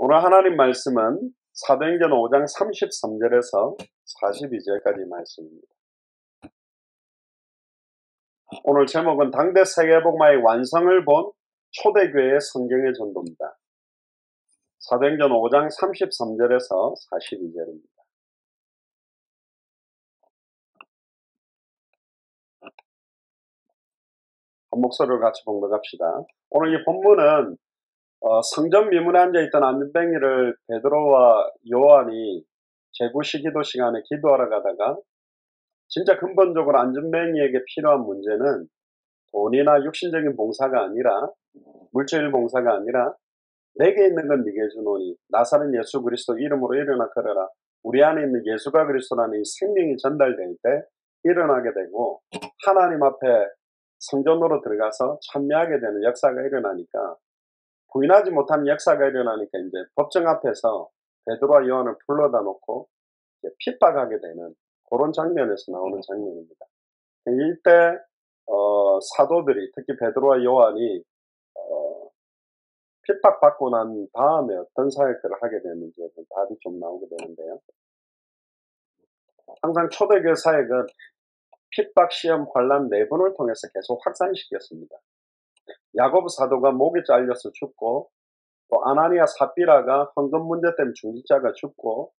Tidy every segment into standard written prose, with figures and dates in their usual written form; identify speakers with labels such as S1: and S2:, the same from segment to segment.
S1: 오늘 하나님 말씀은 사도행전 5장 33절에서 42절까지 말씀입니다. 오늘 제목은 당대 세계복음화의 완성을 본 초대교회의 성경의 전도입니다. 사도행전 5장 33절에서 42절입니다. 한 목소리를 같이 봉독합시다. 오늘 이 본문은 성전 미문에 앉아있던 안전뱅이를 베드로와 요한이 제구시기도 시간에 기도하러 가다가 진짜 근본적으로 안전뱅이에게 필요한 문제는 돈이나 육신적인 봉사가 아니라 물질 봉사가 아니라 내게 있는 건 네게 주노니 나사렛 예수 그리스도 이름으로 일어나 걸어라. 우리 안에 있는 예수가 그리스도라는 이 생명이 전달될 때 일어나게 되고 하나님 앞에 성전으로 들어가서 참여하게 되는 역사가 일어나니까 부인하지 못한 역사가 일어나니까 이제 법정 앞에서 베드로와 요한을 불러다 놓고 핍박하게 되는 그런 장면에서 나오는 장면입니다. 이때 사도들이 특히 베드로와 요한이 핍박받고 난 다음에 어떤 사역들을 하게 되는지에 답이 좀 나오게 되는데요. 항상 초대교회 사역은 핍박, 시험, 환난, 내분을 통해서 계속 확산시켰습니다. 야고보 사도가 목이 잘려서 죽고 또 아나니아 삽비라가 헌금 문제 때문에 중직자가 죽고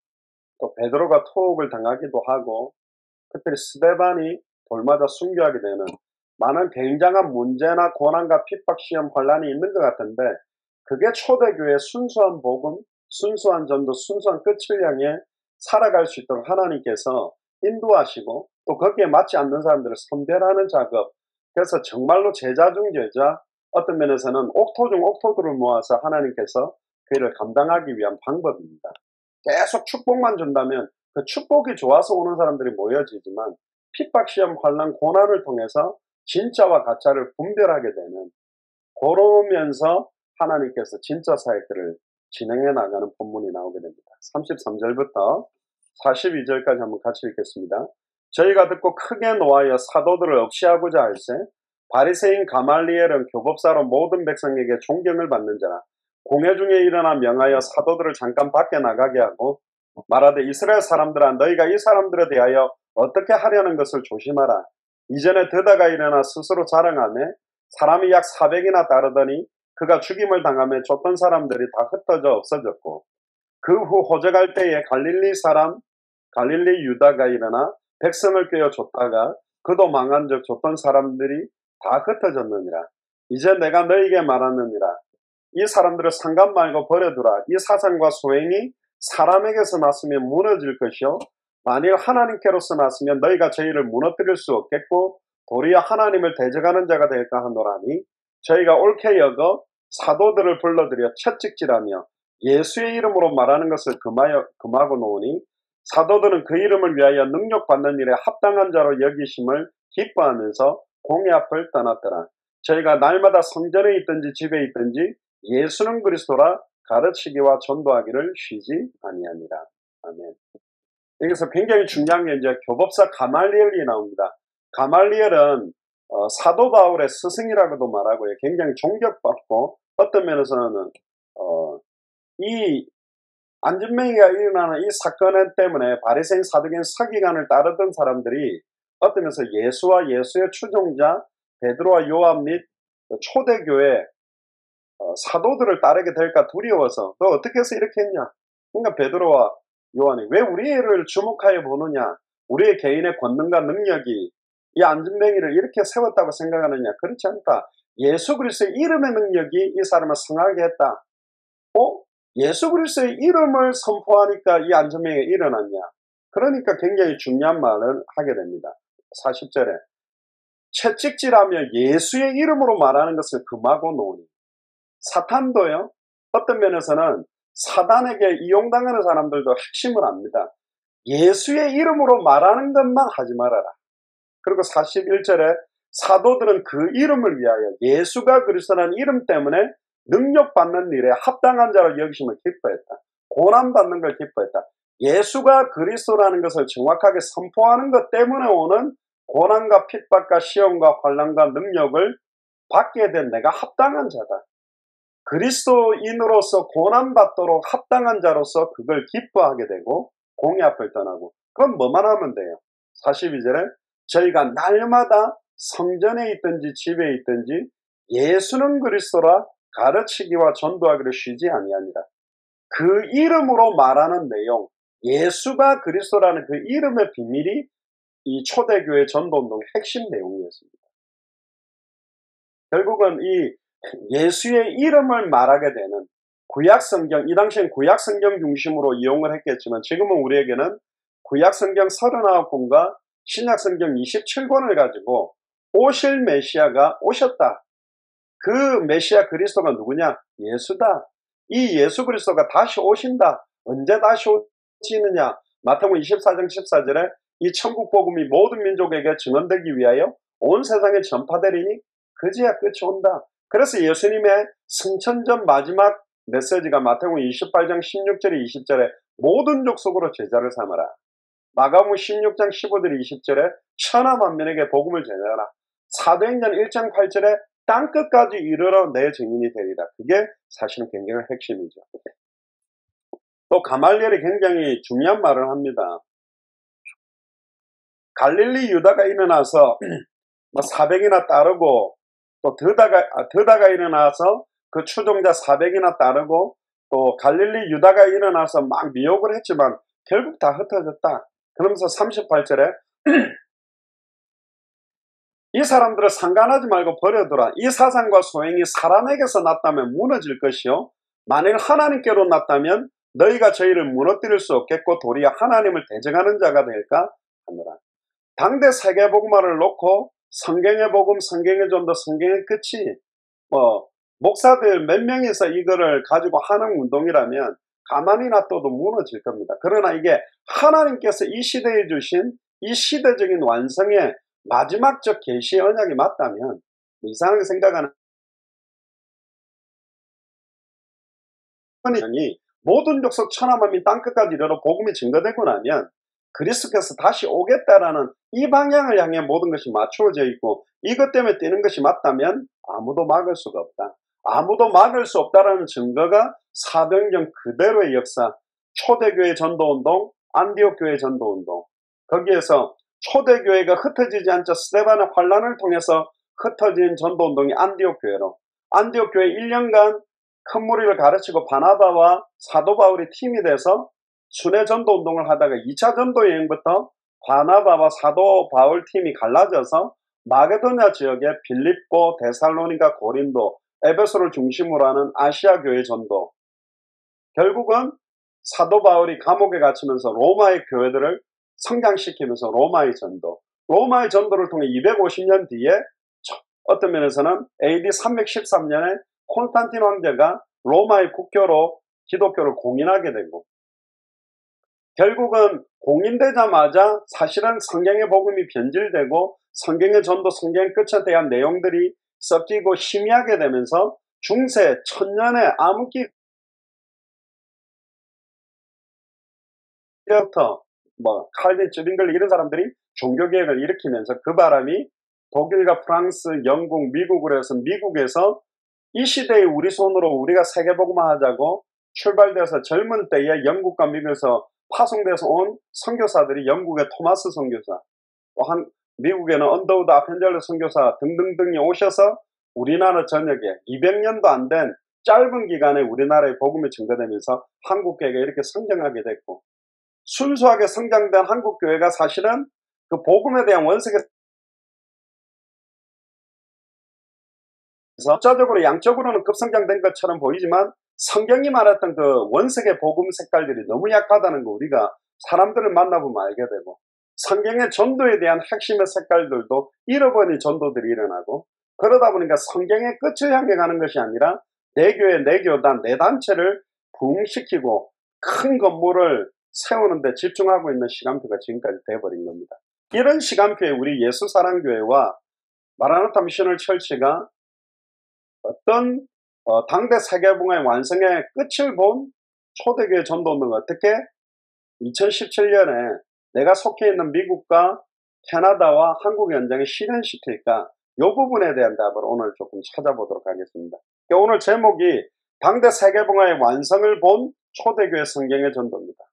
S1: 또 베드로가 토옥을 당하기도 하고 특별히 스데반이 돌 맞아 순교하게 되는 많은 굉장한 문제나 고난과 핍박, 시험, 환난이 있는 것 같은데 그게 초대교회의 순수한 복음, 순수한 전도, 순수한 끝을 향해 살아갈 수 있도록 하나님께서 인도하시고 또 거기에 맞지 않는 사람들을 선별하는 작업, 그래서 정말로 제자 중 제자, 어떤 면에서는 옥토 중 옥토들을 모아서 하나님께서 그 일을 감당하기 위한 방법입니다. 계속 축복만 준다면 그 축복이 좋아서 오는 사람들이 모여지지만 핍박, 시험, 환난, 고난을 통해서 진짜와 가짜를 분별하게 되는 그러면서 하나님께서 진짜 사역들을 진행해 나가는 본문이 나오게 됩니다. 33절부터 42절까지 한번 같이 읽겠습니다. 저희가 듣고 크게 노하여 사도들을 억시하고자 할세 바리새인 가말리엘은 교법사로 모든 백성에게 존경을 받는 자라 공회 중에 일어나 명하여 사도들을 잠깐 밖에 나가게 하고 말하되 이스라엘 사람들아 너희가 이 사람들에 대하여 어떻게 하려는 것을 조심하라. 이전에 드다가 일어나 스스로 자랑하며 사람이 약 400이나 따르더니 그가 죽임을 당하며 쫓던 사람들이 다 흩어져 없어졌고 그 후 호적할 때에 갈릴리 유다가 일어나 백성을 꿰어 쫓다가 그도 망한 적 쫓던 사람들이 다 흩어졌느니라. 이제 내가 너희에게 말하느니라. 이 사람들을 상관 말고 버려두라. 이 사상과 소행이 사람에게서 났으면 무너질 것이요 만일 하나님께로서 났으면 너희가 저희를 무너뜨릴 수 없겠고 도리어 하나님을 대적하는 자가 될까 하노라니 저희가 옳게 여겨 사도들을 불러들여 채찍질하며 예수의 이름으로 말하는 것을 금하고 놓으니 사도들은 그 이름을 위하여 능력받는 일에 합당한 자로 여기심을 기뻐하면서 공회 앞을 떠났더라. 저희가 날마다 성전에 있든지 집에 있든지 예수는 그리스도라 가르치기와 전도하기를 쉬지 아니하니라. 아멘. 여기서 굉장히 중요한 게 이제 교법사 가말리엘이 나옵니다. 가말리엘은 사도 바울의 스승이라고도 말하고요. 굉장히 존경받고 어떤 면에서는 이 안전뱅이가 일어나는 이 사건 때문에 바리새인 사두개인 서기관을 따르던 사람들이 어떤 면에서 예수와 예수의 추종자 베드로와 요한 및 초대교회 사도들을 따르게 될까 두려워서 너 어떻게 해서 이렇게 했냐. 그러니까 베드로와 요한이 왜 우리를 주목하여 보느냐. 우리의 개인의 권능과 능력이 이 안전뱅이를 이렇게 세웠다고 생각하느냐. 그렇지 않다. 예수 그리스도의 이름의 능력이 이 사람을 성하게 했다. 예수 그리스도의 이름을 선포하니까 이 안전뱅이가 일어났냐. 그러니까 굉장히 중요한 말을 하게 됩니다. 40절에 채찍질하며 예수의 이름으로 말하는 것을 금하고 놓으니 사탄도요. 어떤 면에서는 사단에게 이용당하는 사람들도 핵심을 압니다. 예수의 이름으로 말하는 것만 하지 말아라. 그리고 41절에 사도들은 그 이름을 위하여 예수가 그리스도라는 이름 때문에 능력받는 일에 합당한 자로 여기심을 기뻐했다. 고난받는 걸 기뻐했다. 예수가 그리스도라는 것을 정확하게 선포하는 것 때문에 오는 고난과 핍박과 시험과 환난과 능력을 받게 된 내가 합당한 자다. 그리스도인으로서 고난받도록 합당한 자로서 그걸 기뻐하게 되고 공의 앞을 떠나고, 그럼 뭐만 하면 돼요? 42절에 저희가 날마다 성전에 있든지 집에 있든지 예수는 그리스도라 가르치기와 전도하기를 쉬지 아니하니라. 그 이름으로 말하는 내용, 예수가 그리스도라는 그 이름의 비밀이 이 초대교회 전도운동의 핵심 내용이었습니다. 결국은 이 예수의 이름을 말하게 되는 구약성경, 이 당시엔 구약성경 중심으로 이용을 했겠지만 지금은 우리에게는 구약성경 39권과 신약성경 27권을 가지고 오실 메시아가 오셨다. 그 메시아 그리스도가 누구냐? 예수다. 이 예수 그리스도가 다시 오신다. 언제 다시 오시느냐? 마태복음 24장 14절에 이 천국 복음이 모든 민족에게 증언되기 위하여 온 세상에 전파되리니 그제야 끝이 온다. 그래서 예수님의 승천전 마지막 메시지가 마태복음 28장 16절에 20절에 모든 족속으로 제자를 삼아라. 마가복음 16장 15절 20절에 천하 만민에게 복음을 전하라. 사도행전 1장 8절에 땅끝까지 이르러 내 증인이 되리라. 그게 사실은 굉장히 핵심이죠. 또 가말리엘이 굉장히 중요한 말을 합니다. 갈릴리 유다가 일어나서 400이나 따르고 또 드다가 일어나서 그 추종자 400이나 따르고 또 갈릴리 유다가 일어나서 막 미혹을 했지만 결국 다 흩어졌다. 그러면서 38절에 이 사람들을 상관하지 말고 버려두라. 이 사상과 소행이 사람에게서 났다면 무너질 것이요 만일 하나님께로 났다면 너희가 저희를 무너뜨릴 수 없겠고 도리어 하나님을 대적하는 자가 될까 하느라. 당대 세계복음화를 놓고 성경의 복음, 성경의 전도, 성경의 끝이 목사들 몇 명이서 이거를 가지고 하는 운동이라면 가만히 놔둬도 무너질 겁니다. 그러나 이게 하나님께서 이 시대에 주신 이 시대적인 완성의 마지막적 계시의 언약이 맞다면 이상하게 생각하는 이 모든 족속 천하 만민 땅끝까지 이르러 복음이 증거되고 나면 그리스도께서 다시 오겠다라는 이 방향을 향해 모든 것이 맞추어져 있고 이것 때문에 뛰는 것이 맞다면 아무도 막을 수가 없다. 아무도 막을 수 없다라는 증거가 사도행전 그대로의 역사, 초대교회 전도운동, 안디옥교회 전도운동. 거기에서 초대교회가 흩어지지 않자 스데반의 환란을 통해서 흩어진 전도운동이 안디옥교회로, 안디옥교회 1년간 큰 무리를 가르치고 바나바와 사도 바울이 팀이 돼서 순회 전도운동을 하다가 2차 전도 여행부터 바나바와 사도 바울 팀이 갈라져서 마게도냐 지역의 빌립보, 데살로니가, 고린도, 에베소를 중심으로 하는 아시아 교회 전도. 결국은 사도 바울이 감옥에 갇히면서 로마의 교회들을 성장시키면서 로마의 전도. 로마의 전도를 통해 250년 뒤에 어떤 면에서는 AD 313년에 콘스탄틴 황제가 로마의 국교로 기독교를 공인하게 되고 결국은 공인되자마자 사실은 성경의 복음이 변질되고 성경의 전도, 성경의 끝에 대한 내용들이 섞이고 희미하게 되면서 중세 천년의 암흑기 때부터 칼빈, 쯔빙글 이런 사람들이 종교개혁을 일으키면서 그 바람이 독일과 프랑스, 영국, 미국으로 해서 미국에서 이 시대에 우리 손으로 우리가 세계복음화 하자고 출발돼서 젊은 때에 영국과 미국에서 파송돼서 온 선교사들이 영국의 토마스 선교사, 미국에는 언더우드 아펜젤러 선교사 등등등이 오셔서 우리나라 전역에 200년도 안 된 짧은 기간에 우리나라의 복음이 증거되면서 한국교회가 이렇게 성장하게 됐고 순수하게 성장된 한국교회가 사실은 그 복음에 대한 원색에 숫자적으로 양적으로는 급성장된 것처럼 보이지만 성경이 말했던 그 원색의 복음 색깔들이 너무 약하다는 거 우리가 사람들을 만나보면 알게 되고 성경의 전도에 대한 핵심의 색깔들도 잃어버린 전도들이 일어나고 그러다 보니까 성경의 끝을 향해 가는 것이 아니라 내 교회, 내 교단, 내 단체를 부흥시키고 큰 건물을 세우는 데 집중하고 있는 시간표가 지금까지 돼버린 겁니다. 이런 시간표에 우리 예수사랑교회와 마라나타 미셔널 철치가 어떤 당대 세계복음의 완성의 끝을 본 초대교회 전도운동을 어떻게 2017년에 내가 속해 있는 미국과 캐나다와 한국 현장에 실현시킬까 이 부분에 대한 답을 오늘 조금 찾아보도록 하겠습니다. 오늘 제목이 당대 세계봉화의 완성을 본 초대교회 성경의 전도입니다.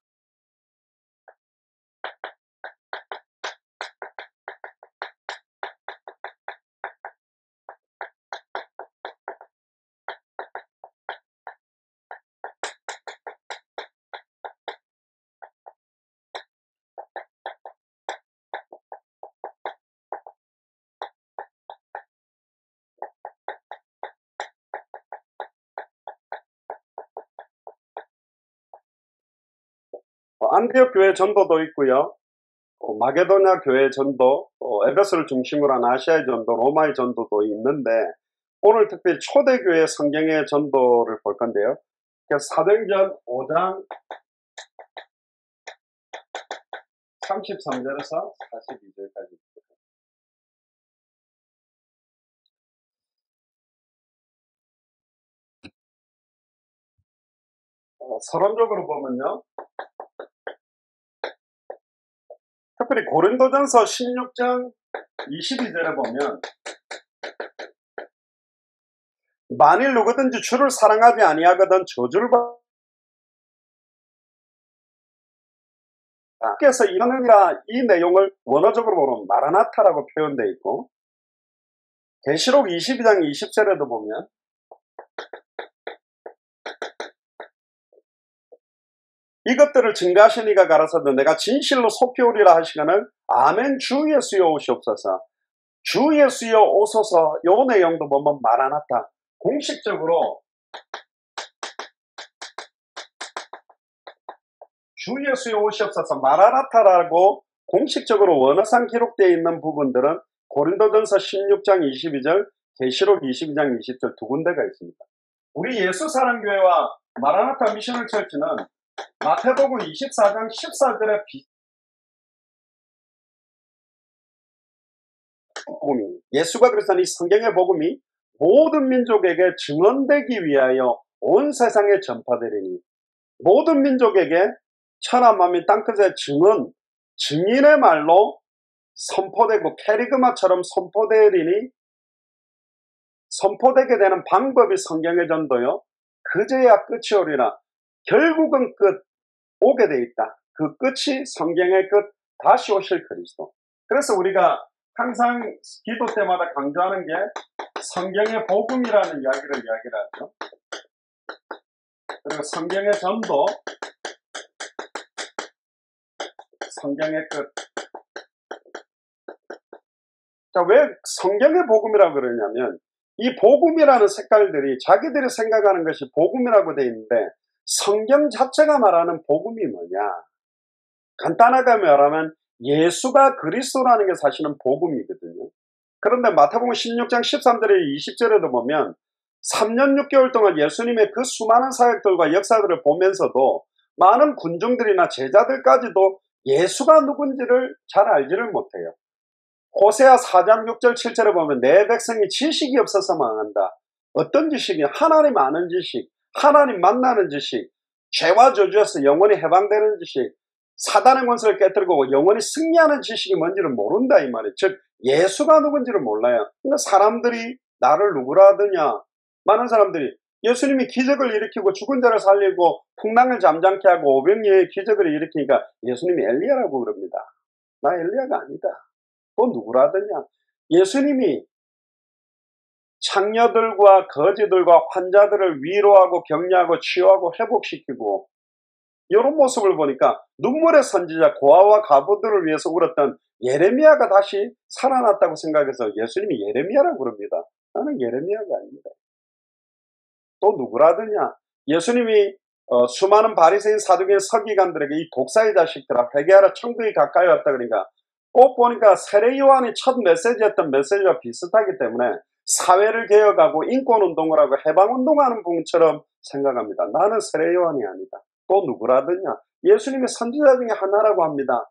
S1: 안디옥 교회 전도도 있고요. 마게도냐 교회 전도, 에베소를 중심으로 한 아시아의 전도, 로마의 전도도 있는데 오늘 특별히 초대교회 성경의 전도를 볼 건데요. 사도행전 5장 33절에서 42절까지. 서론적으로 보면요. 특별히 고린도전서 16장 22절에 보면 만일 누구든지 주를 사랑하지 아니하거든 저주를 받 그래서 이하느니라 이 내용을 원어적으로 보면 마라나타라고 표현되어 있고 계시록 22장 20절에도 보면 이것들을 증가하신 이가 가라사대 내가 진실로 속히 오리라 하시거늘 아멘 주 예수여 오시옵소서. 주 예수여 오소서. 요 내용도 보면 마라나타 공식적으로 주 예수여 오시옵소서 마라나타라고 공식적으로 원어상 기록되어 있는 부분들은 고린도전서 16장 22절 계시록 22장 20절 두 군데가 있습니다. 우리 예수사랑교회와 마라나타 미셔널 철치는 마태복음 24장 14절에 복음이 예수가 그리스도는 이 성경의 복음이 모든 민족에게 증언되기 위하여 온 세상에 전파되리니 모든 민족에게 천하 만민 땅끝의 증인의 말로 선포되고 캐리그마처럼 선포되게 되는 방법이 성경의 전도요. 그제야 끝이 오리라. 결국은 끝 오게 돼 있다. 그 끝이 성경의 끝 다시 오실 그리스도. 그래서 우리가 항상 기도 때마다 강조하는 게 성경의 복음이라는 이야기를 하죠. 그리고 성경의 전도, 성경의 끝. 자, 왜 성경의 복음이라고 그러냐면 이 복음이라는 색깔들이 자기들이 생각하는 것이 복음이라고 되어 있는데 성경 자체가 말하는 복음이 뭐냐? 간단하게 말하면 예수가 그리스도라는 게 사실은 복음이거든요. 그런데 마태복음 16장 13절에 20절에도 보면 3년 6개월 동안 예수님의 그 수많은 사역들과 역사들을 보면서도 많은 군중들이나 제자들까지도 예수가 누군지를 잘 알지를 못해요. 호세아 4장 6절 7절에 보면 내 백성이 지식이 없어서 망한다. 어떤 지식이? 하나님 아는 지식, 하나님 만나는 지식, 죄와 저주에서 영원히 해방되는 지식, 사단의 권세를 깨뜨리고 영원히 승리하는 지식이 뭔지를 모른다 이 말이에요. 즉 예수가 누군지를 몰라요. 그러니까 사람들이 나를 누구라 하더냐. 많은 사람들이 예수님이 기적을 일으키고 죽은 자를 살리고 풍랑을 잠잠케 하고 오병이어의 기적을 일으키니까 예수님이 엘리야라고 그럽니다. 나 엘리야가 아니다. 또 누구라 하더냐. 예수님이 창녀들과 거지들과 환자들을 위로하고 격려하고 치유하고 회복시키고 이런 모습을 보니까 눈물의 선지자 고아와 과부들을 위해서 울었던 예레미야가 다시 살아났다고 생각해서 예수님이 예레미야라고 그럽니다. 나는 예레미야가 아닙니다. 또 누구라더냐. 예수님이 수많은 바리새인 사두개인 서기관들에게 이 독사의 자식들아 회개하라 천국이 가까이 왔다 그러니까 꼭 보니까 세례 요한이 첫 메시지였던 메시지와 비슷하기 때문에 사회를 개혁하고 인권운동을 하고 해방운동하는 분처럼 생각합니다. 나는 세례 요한이 아니다. 또 누구라더냐. 예수님이 선지자 중에 하나라고 합니다.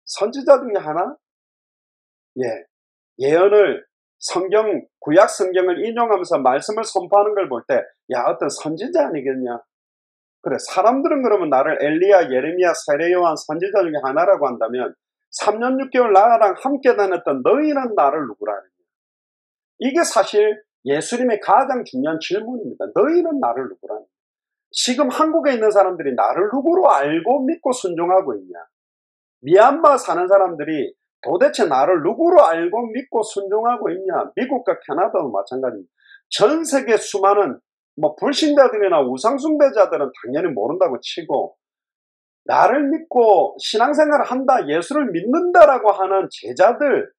S1: 선지자 중에 하나? 예. 예언을 구약 성경을 인용하면서 말씀을 선포하는 걸 볼 때, 야, 어떤 선지자 아니겠냐? 그래, 사람들은 그러면 나를 엘리야, 예레미야, 세례 요한 선지자 중에 하나라고 한다면 3년 6개월 나랑 함께 다녔던 너희는 나를 누구라 하느냐? 이게 사실 예수님의 가장 중요한 질문입니다. 너희는 나를 누구라니? 지금 한국에 있는 사람들이 나를 누구로 알고 믿고 순종하고 있냐? 미얀마 사는 사람들이 도대체 나를 누구로 알고 믿고 순종하고 있냐? 미국과 캐나다도 마찬가지입니다. 전 세계 수많은 불신자들이나 우상숭배자들은 당연히 모른다고 치고, 나를 믿고 신앙생활을 한다, 예수를 믿는다라고 하는 제자들,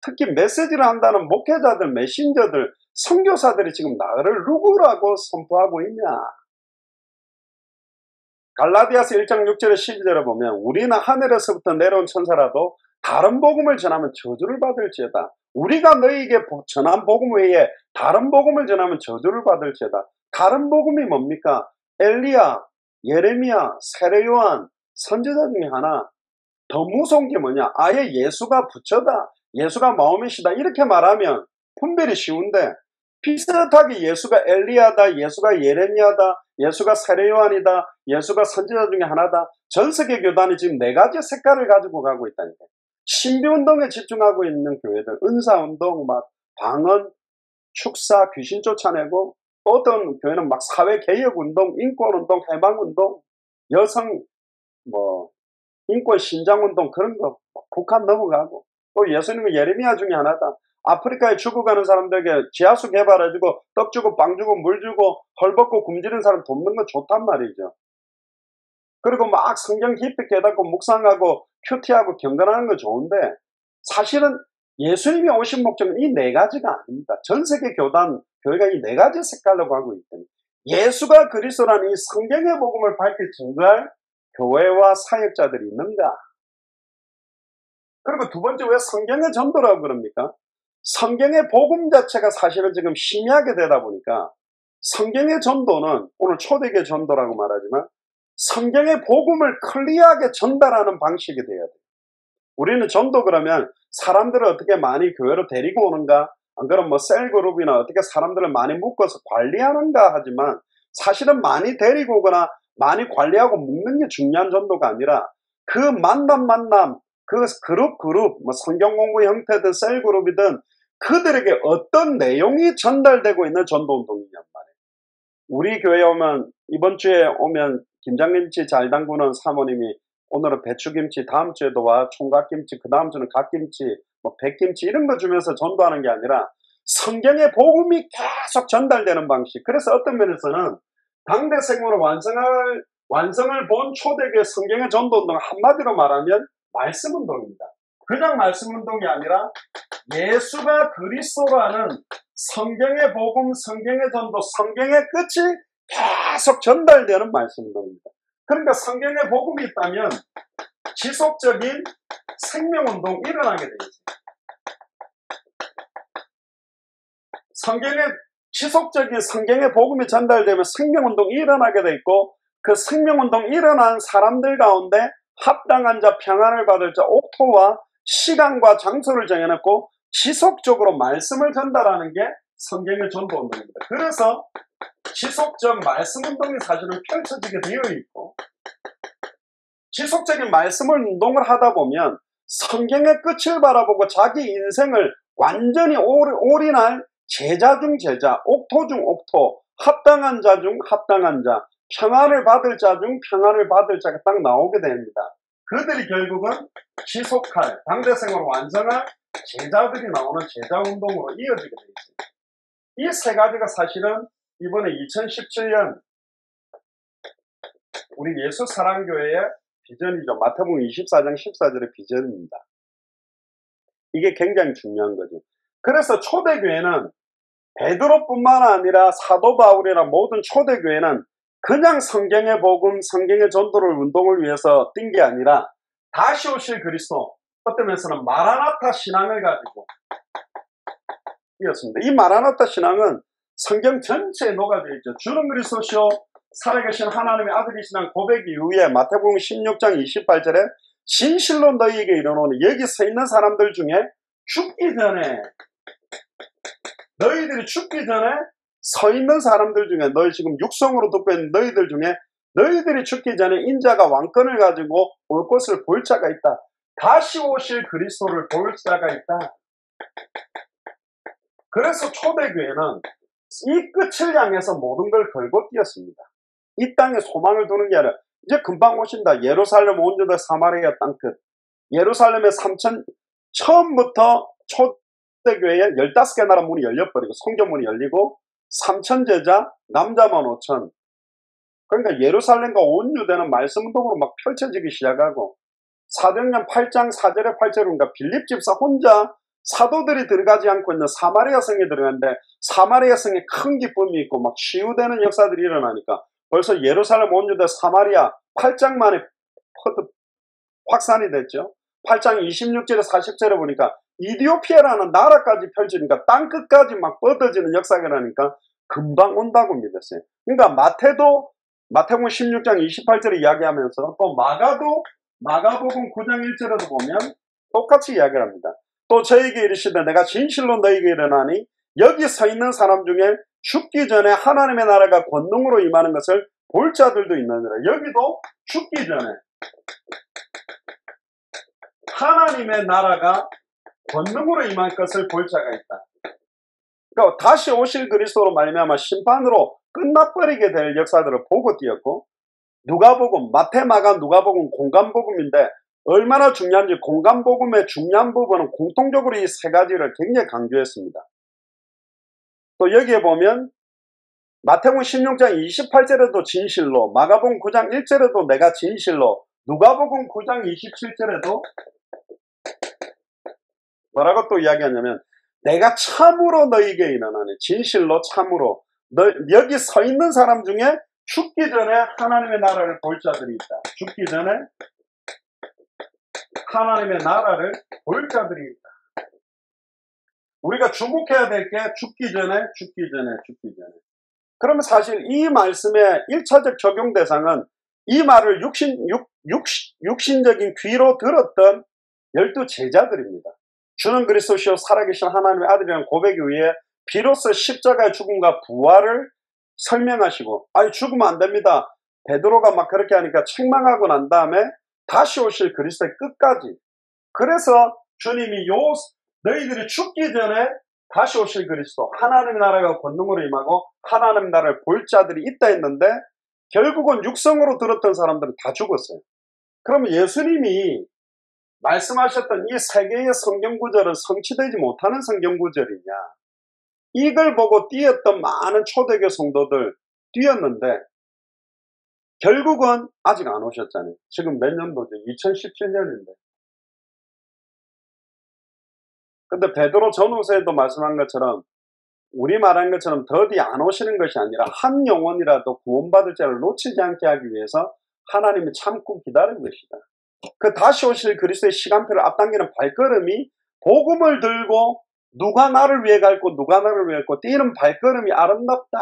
S1: 특히 메시지를 한다는 목회자들, 메신저들, 선교사들이 지금 나를 누구라고 선포하고 있냐? 갈라디아서 1장 6절에 12절에 보면 우리는 하늘에서부터 내려온 천사라도 다른 복음을 전하면 저주를 받을지어다. 우리가 너희에게 전한 복음 외에 다른 복음을 전하면 저주를 받을지어다. 다른 복음이 뭡니까? 엘리야, 예레미야, 세례요한, 선지자 중에 하나. 더 무서운 게 뭐냐? 아예 예수가 부처다, 예수가 마음이시다, 이렇게 말하면 분별이 쉬운데, 비슷하게 예수가 엘리야다, 예수가 예레미야다, 예수가 세례요한이다, 예수가 선지자 중에 하나다. 전 세계 교단이 지금 4가지 색깔을 가지고 가고 있다니까. 신비운동에 집중하고 있는 교회들, 은사운동, 방언, 축사, 귀신 쫓아내고, 어떤 교회는 사회개혁운동, 인권운동, 해방운동, 여성 인권 신장운동, 그런 거 북한 넘어가고, 또 예수님은 예레미야 중에 하나다. 아프리카에 죽어가는 사람들에게 지하수 개발해주고 떡 주고 빵 주고 물 주고 헐벗고 굶주린 사람 돕는 거 좋단 말이죠. 그리고 성경 깊이 깨닫고 묵상하고 큐티하고 경건하는 거 좋은데, 사실은 예수님이 오신 목적은 이 4가지가 아닙니다. 전 세계 교회가 이 4가지 색깔로 가고 있다니. 예수가 그리스도라는 이 성경의 복음을 밝히 증거할 교회와 사역자들이 있는가? 그리고 두 번째, 왜 성경의 전도라고 그럽니까? 성경의 복음 자체가 사실은 지금 희미하게 되다 보니까, 성경의 전도는 오늘 초대교회 전도라고 말하지만 성경의 복음을 클리어하게 전달하는 방식이 돼야 돼요. 우리는 전도 그러면 사람들을 어떻게 많이 교회로 데리고 오는가, 안 그러면 셀그룹이나 어떻게 사람들을 많이 묶어서 관리하는가 하지만, 사실은 많이 데리고 오거나 많이 관리하고 묶는 게 중요한 전도가 아니라, 그 만남, 그 그룹, 성경 공부 형태든 셀그룹이든 그들에게 어떤 내용이 전달되고 있는 전도운동이냔 말이에요. 우리 교회에 오면, 이번 주에 오면 김장김치 잘 담그는 사모님이 오늘은 배추김치, 다음 주에도 와 총각김치, 그 다음 주는 갓김치, 백김치 이런 거 주면서 전도하는 게 아니라 성경의 복음이 계속 전달되는 방식. 그래서 어떤 면에서는 당대 생물을 완성을 본 초대교회 성경의 전도운동, 한마디로 말하면 말씀운동입니다. 그냥 말씀운동이 아니라 예수가 그리스도라는 성경의 복음, 성경의 전도, 성경의 끝이 계속 전달되는 말씀운동입니다. 그러니까 성경의 복음이 있다면 지속적인 생명운동이 일어나게 되어 있습니다. 지속적인 성경의 복음이 전달되면 생명운동이 일어나게 되어 있고, 그 생명운동이 일어난 사람들 가운데 합당한 자, 평안을 받을 자, 옥토와 시간과 장소를 정해놓고 지속적으로 말씀을 전달하는 게 성경의 전도운동입니다. 그래서 지속적 말씀운동이 사실은 펼쳐지게 되어 있고, 지속적인 운동을 하다 보면 성경의 끝을 바라보고 자기 인생을 완전히 올인할 제자 중 제자, 옥토 중 옥토, 합당한 자 중 합당한 자, 평안을 받을 자 중 평안을 받을 자가 딱 나오게 됩니다. 그들이 결국은 지속할, 당대생을 완성할 제자들이 나오는 제자운동으로 이어지게 되어 있습니다. 이 3가지가 사실은 이번에 2017년 우리 예수사랑교회의 비전이죠. 마태복음 24장 14절의 비전입니다. 이게 굉장히 중요한 거죠. 그래서 초대교회는 베드로뿐만 아니라 사도 바울이나 모든 초대교회는 그냥 성경의 복음, 성경의 전도를 운동을 위해서 뛴 게 아니라 다시 오실 그리스도, 어떤 면에서는 마라나타 신앙을 가지고 이었습니다. 이 마라나타 신앙은 성경 전체에 녹아져 있죠. 주는 그리스도시요 살아계신 하나님의 아들이시라는 고백 이후에 마태복음 16장 28절에 진실로 너희에게 이르노니, 여기 서 있는 사람들 중에 너희들이 죽기 전에 서 있는 사람들 중에, 너희 지금 육성으로 듣고 있는 너희들 중에 너희들이 죽기 전에 인자가 왕권을 가지고 올 것을 볼 자가 있다. 다시 오실 그리스도를 볼 자가 있다. 그래서 초대교회는 이 끝을 향해서 모든 걸 걸고 뛰었습니다. 이 땅에 소망을 두는 게 아니라 이제 금방 오신다. 예루살렘 온 유다 사마리아 땅끝. 예루살렘의 처음부터 초대교회에 15개 나라 문이 열려버리고 성전문이 열리고 3,000제자, 남자만 5,000. 그러니까 예루살렘과 온 유대는 말씀운동으로 막 펼쳐지기 시작하고 사도행전 8장 4절에 8절에 그러니까 빌립 집사 혼자 사도들이 들어가지 않고 있는 사마리아 성에 들어갔는데 사마리아 성에 큰 기쁨이 있고 막 치유되는 역사들이 일어나니까 벌써 예루살렘 온 유대 사마리아 8장 만에 확산이 됐죠. 8장 26절에 40절에 보니까 이디오피아라는 나라까지 펼치니까 땅끝까지 막 뻗어지는 역사가 일어나니까 금방 온다고 믿었어요. 그러니까 마태복음 16장 28절에 이야기하면서 또 마가복음 9장 1절에도 보면 똑같이 이야기를 합니다. 또 저에게 이르시되 내가 진실로 너에게 이르나니 여기 서 있는 사람 중에 죽기 전에 하나님의 나라가 권능으로 임하는 것을 볼 자들도 있느니라. 여기도 죽기 전에 하나님의 나라가 권능으로 임할 것을 볼 자가 있다. 그러니까 다시 오실 그리스도로 말미암아 심판으로 끝나버리게 될 역사들을 보고 뛰었고 누가복음, 마태, 마가, 누가복음 공간복음인데 얼마나 중요한지 공간복음의 중요한 부분은 공통적으로 이 세 가지를 굉장히 강조했습니다. 또 여기에 보면 마태복음 16장 28절에도 진실로, 마가복음 9장 1절에도 내가 진실로, 누가복음 9장 27절에도 뭐라고 또 이야기하냐면 내가 참으로 너희에게 이르노니 진실로 참으로 여기 서 있는 사람 중에 죽기 전에 하나님의 나라를 볼 자들이 있다. 죽기 전에 하나님의 나라를 볼 자들이 있다. 우리가 주목해야 될 게 죽기 전에. 그러면 사실 이 말씀의 1차적 적용 대상은 이 말을 육신적인 귀로 들었던 12 제자들입니다. 주는 그리스도시요 살아계신 하나님의 아들이라는 고백에 의해 비로소 십자가의 죽음과 부활을 설명하시고 아니 죽으면 안 됩니다. 베드로가 막 그렇게 하니까 책망하고 난 다음에 다시 오실 그리스도의 끝까지. 그래서 주님이 너희들이 죽기 전에 다시 오실 그리스도 하나님의 나라가 권능으로 임하고 하나님의 나라를 볼 자들이 있다 했는데 결국은 육성으로 들었던 사람들은 다 죽었어요. 그러면 예수님이 말씀하셨던 이 세 개의 성경 구절은 성취되지 못하는 성경 구절이냐? 이걸 보고 뛰었던 많은 초대교 성도들 뛰었는데 결국은 아직 안 오셨잖아요. 지금 몇 년도죠? 2017년인데. 근데 베드로 전후서에도 말씀한 것처럼 우리 말한 것처럼 더디 안 오시는 것이 아니라 한 영혼이라도 구원받을 자를 놓치지 않게 하기 위해서 하나님이 참고 기다린 것이다. 그 다시 오실 그리스도의 시간표를 앞당기는 발걸음이 복음을 들고 누가 나를 위해 갈고 누가 나를 위해 갈고 뛰는 발걸음이 아름답다.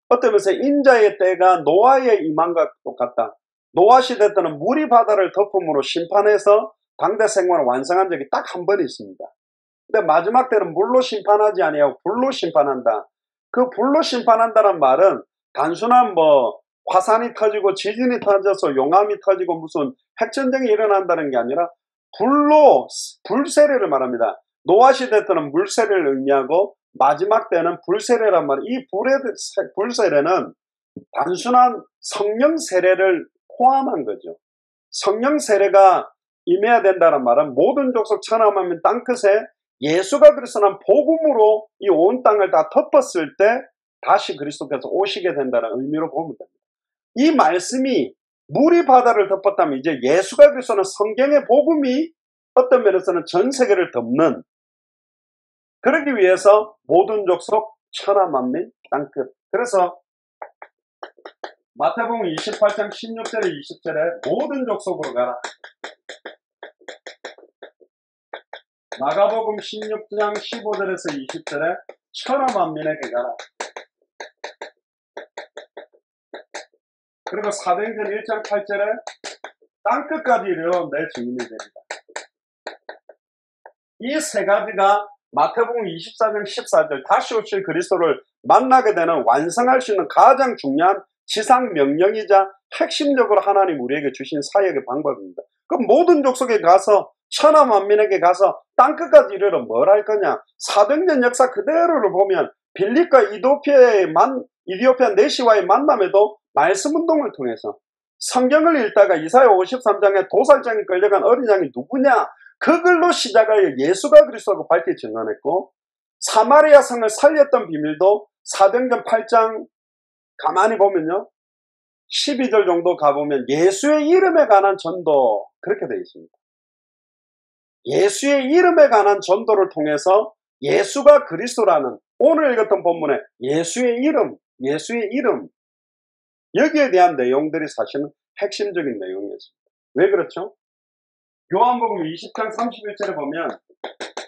S1: 어떤 면에서 인자의 때가 노아의 임한과 똑같다. 노아 시대 때는 물이 바다를 덮음으로 심판해서 당대 생활을 완성한 적이 딱 한 번 있습니다. 근데 마지막 때는 물로 심판하지 아니하고 불로 심판한다. 그 불로 심판한다는 말은 단순한 화산이 터지고 지진이 터져서 용암이 터지고 무슨 핵전쟁이 일어난다는 게 아니라 불세례를 말합니다. 노아 시대 때는 물세례를 의미하고 마지막 때는 불세례란 말이에요. 이 불세례는 단순한 성령 세례를 포함한 거죠. 성령 세례가 임해야 된다는 말은 모든 족속 천하만민 땅끝에 예수가 그리스도는 복음으로 이 온 땅을 다 덮었을 때 다시 그리스도께서 오시게 된다는 의미로 보면 됩니다. 이 말씀이 물이 바다를 덮었다면 이제 예수가 그리스도는 성경의 복음이 어떤 면에서는 전 세계를 덮는 그러기 위해서 모든 족속 천하만민 땅끝. 그래서 마태복음 28장 16절에 20절에 모든 족속으로 가라. 마가복음 16장 15절에서 20절에 천하만민에게 가라. 그리고 사도행전 1장 8절에 땅끝까지 이르러 내 증인이 됩니다. 이 세 가지가 마태복음 24장 14절 다시 오실 그리스도를 만나게 되는 완성할 수 있는 가장 중요한 지상 명령이자 핵심적으로 하나님 우리에게 주신 사역의 방법입니다. 그럼 모든 족속에 가서 천하 만민에게 가서 땅끝까지 이르러 뭘 할 거냐. 400년 역사 그대로를 보면 빌립과 이디오피아 내시와의 만남에도 말씀운동을 통해서 성경을 읽다가 이사야 53장에 도살장에 끌려간 어린 양이 누구냐, 그걸로 시작하여 예수가 그리스도라고 밝히 증언했고, 사마리아 성을 살렸던 비밀도 사도행전 8장 가만히 보면요, 12절 정도 가보면 예수의 이름에 관한 전도, 그렇게 되어 있습니다. 예수의 이름에 관한 전도를 통해서 예수가 그리스도라는, 오늘 읽었던 본문에 예수의 이름, 여기에 대한 내용들이 사실은 핵심적인 내용이었습니다. 왜 그렇죠? 요한복음 20장 31절에 보면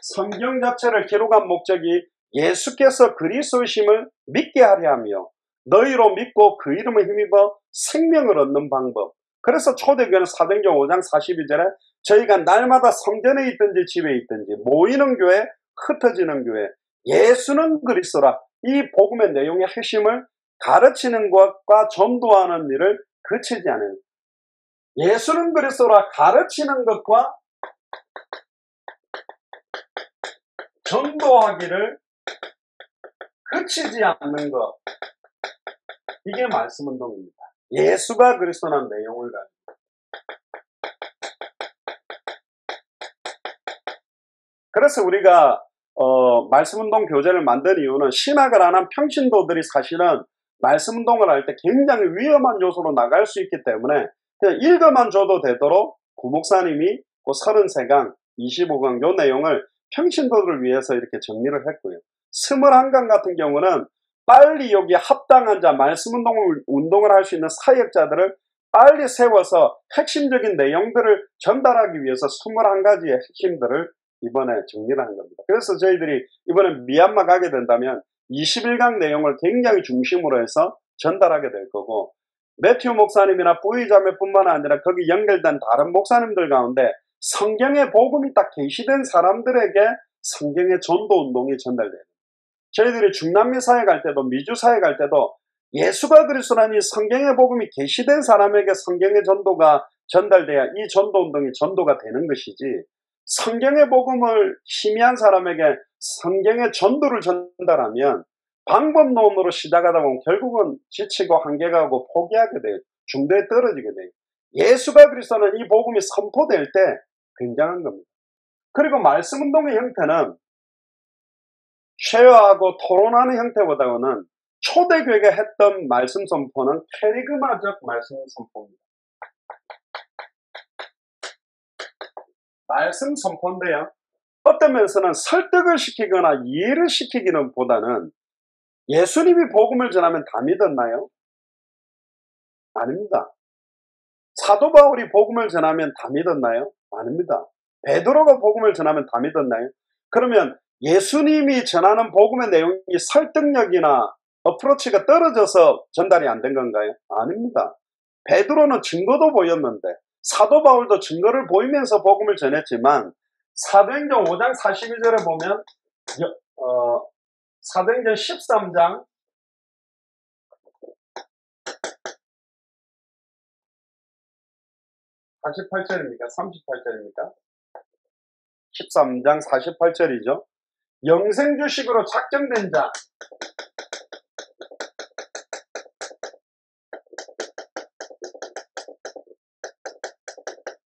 S1: 성경 자체를 기록한 목적이 예수께서 그리스도심을 믿게 하려 하며 너희로 믿고 그 이름을 힘입어 생명을 얻는 방법. 그래서 초대교회는 사도행전 5장 42절에 저희가 날마다 성전에 있든지 집에 있든지 모이는 교회, 흩어지는 교회, 예수는 그리스도라, 이 복음의 내용의 핵심을 가르치는 것과 전도하는 일을 그치지 않아요. 예수는 그리스도라 가르치는 것과 전도하기를 그치지 않는 것, 이게 말씀운동입니다. 예수가 그리스도라는 내용을 가지고. 그래서 우리가 말씀운동 교재를 만든 이유는 신학을 안 한 평신도들이 사실은 말씀운동을 할 때 굉장히 위험한 요소로 나갈 수 있기 때문에 그냥 읽어만 줘도 되도록 구목사님이 그 33강, 25강 요 내용을 평신도들을 위해서 이렇게 정리를 했고요. 21강 같은 경우는 빨리 여기에 합당한 자, 말씀운동을 할 수 있는 사역자들을 빨리 세워서 핵심적인 내용들을 전달하기 위해서 21가지의 핵심들을 이번에 정리를 한 겁니다. 그래서 저희들이 이번에 미얀마 가게 된다면 21강 내용을 굉장히 중심으로 해서 전달하게 될 거고, 매튜 목사님이나 뿌이자매뿐만 아니라 거기 연결된 다른 목사님들 가운데 성경의 복음이 딱 계시된 사람들에게 성경의 전도운동이 전달돼요. 저희들이 중남미 사회 갈 때도 미주 사회 갈 때도 예수가 그리스도라니 성경의 복음이 계시된 사람에게 성경의 전도가 전달돼야 이 전도운동이 전도가 되는 것이지, 성경의 복음을 희미한 사람에게 성경의 전도를 전달하면 방법론으로 시작하다 보면 결국은 지치고 한계가고 포기하게 돼요. 중도에 떨어지게 돼요. 예수가 그리스도는 이 복음이 선포될 때 굉장한 겁니다. 그리고 말씀운동의 형태는 쉐어하고 토론하는 형태보다는 초대교회가 했던 말씀 선포는 캐리그마적 말씀 선포입니다. 말씀 선포인데요, 어떤 면에서는 설득을 시키거나 이해를 시키기는 보다는, 예수님이 복음을 전하면 다 믿었나요? 아닙니다. 사도 바울이 복음을 전하면 다 믿었나요? 아닙니다. 베드로가 복음을 전하면 다 믿었나요? 그러면 예수님이 전하는 복음의 내용이 설득력이나 어프로치가 떨어져서 전달이 안 된 건가요? 아닙니다. 베드로는 증거도 보였는데, 사도 바울도 증거를 보이면서 복음을 전했지만, 사도행전 5장 42절에 보면 사도행전 13장 48절입니까? 38절입니까? 13장 48절이죠. 영생주식으로 작정된 자,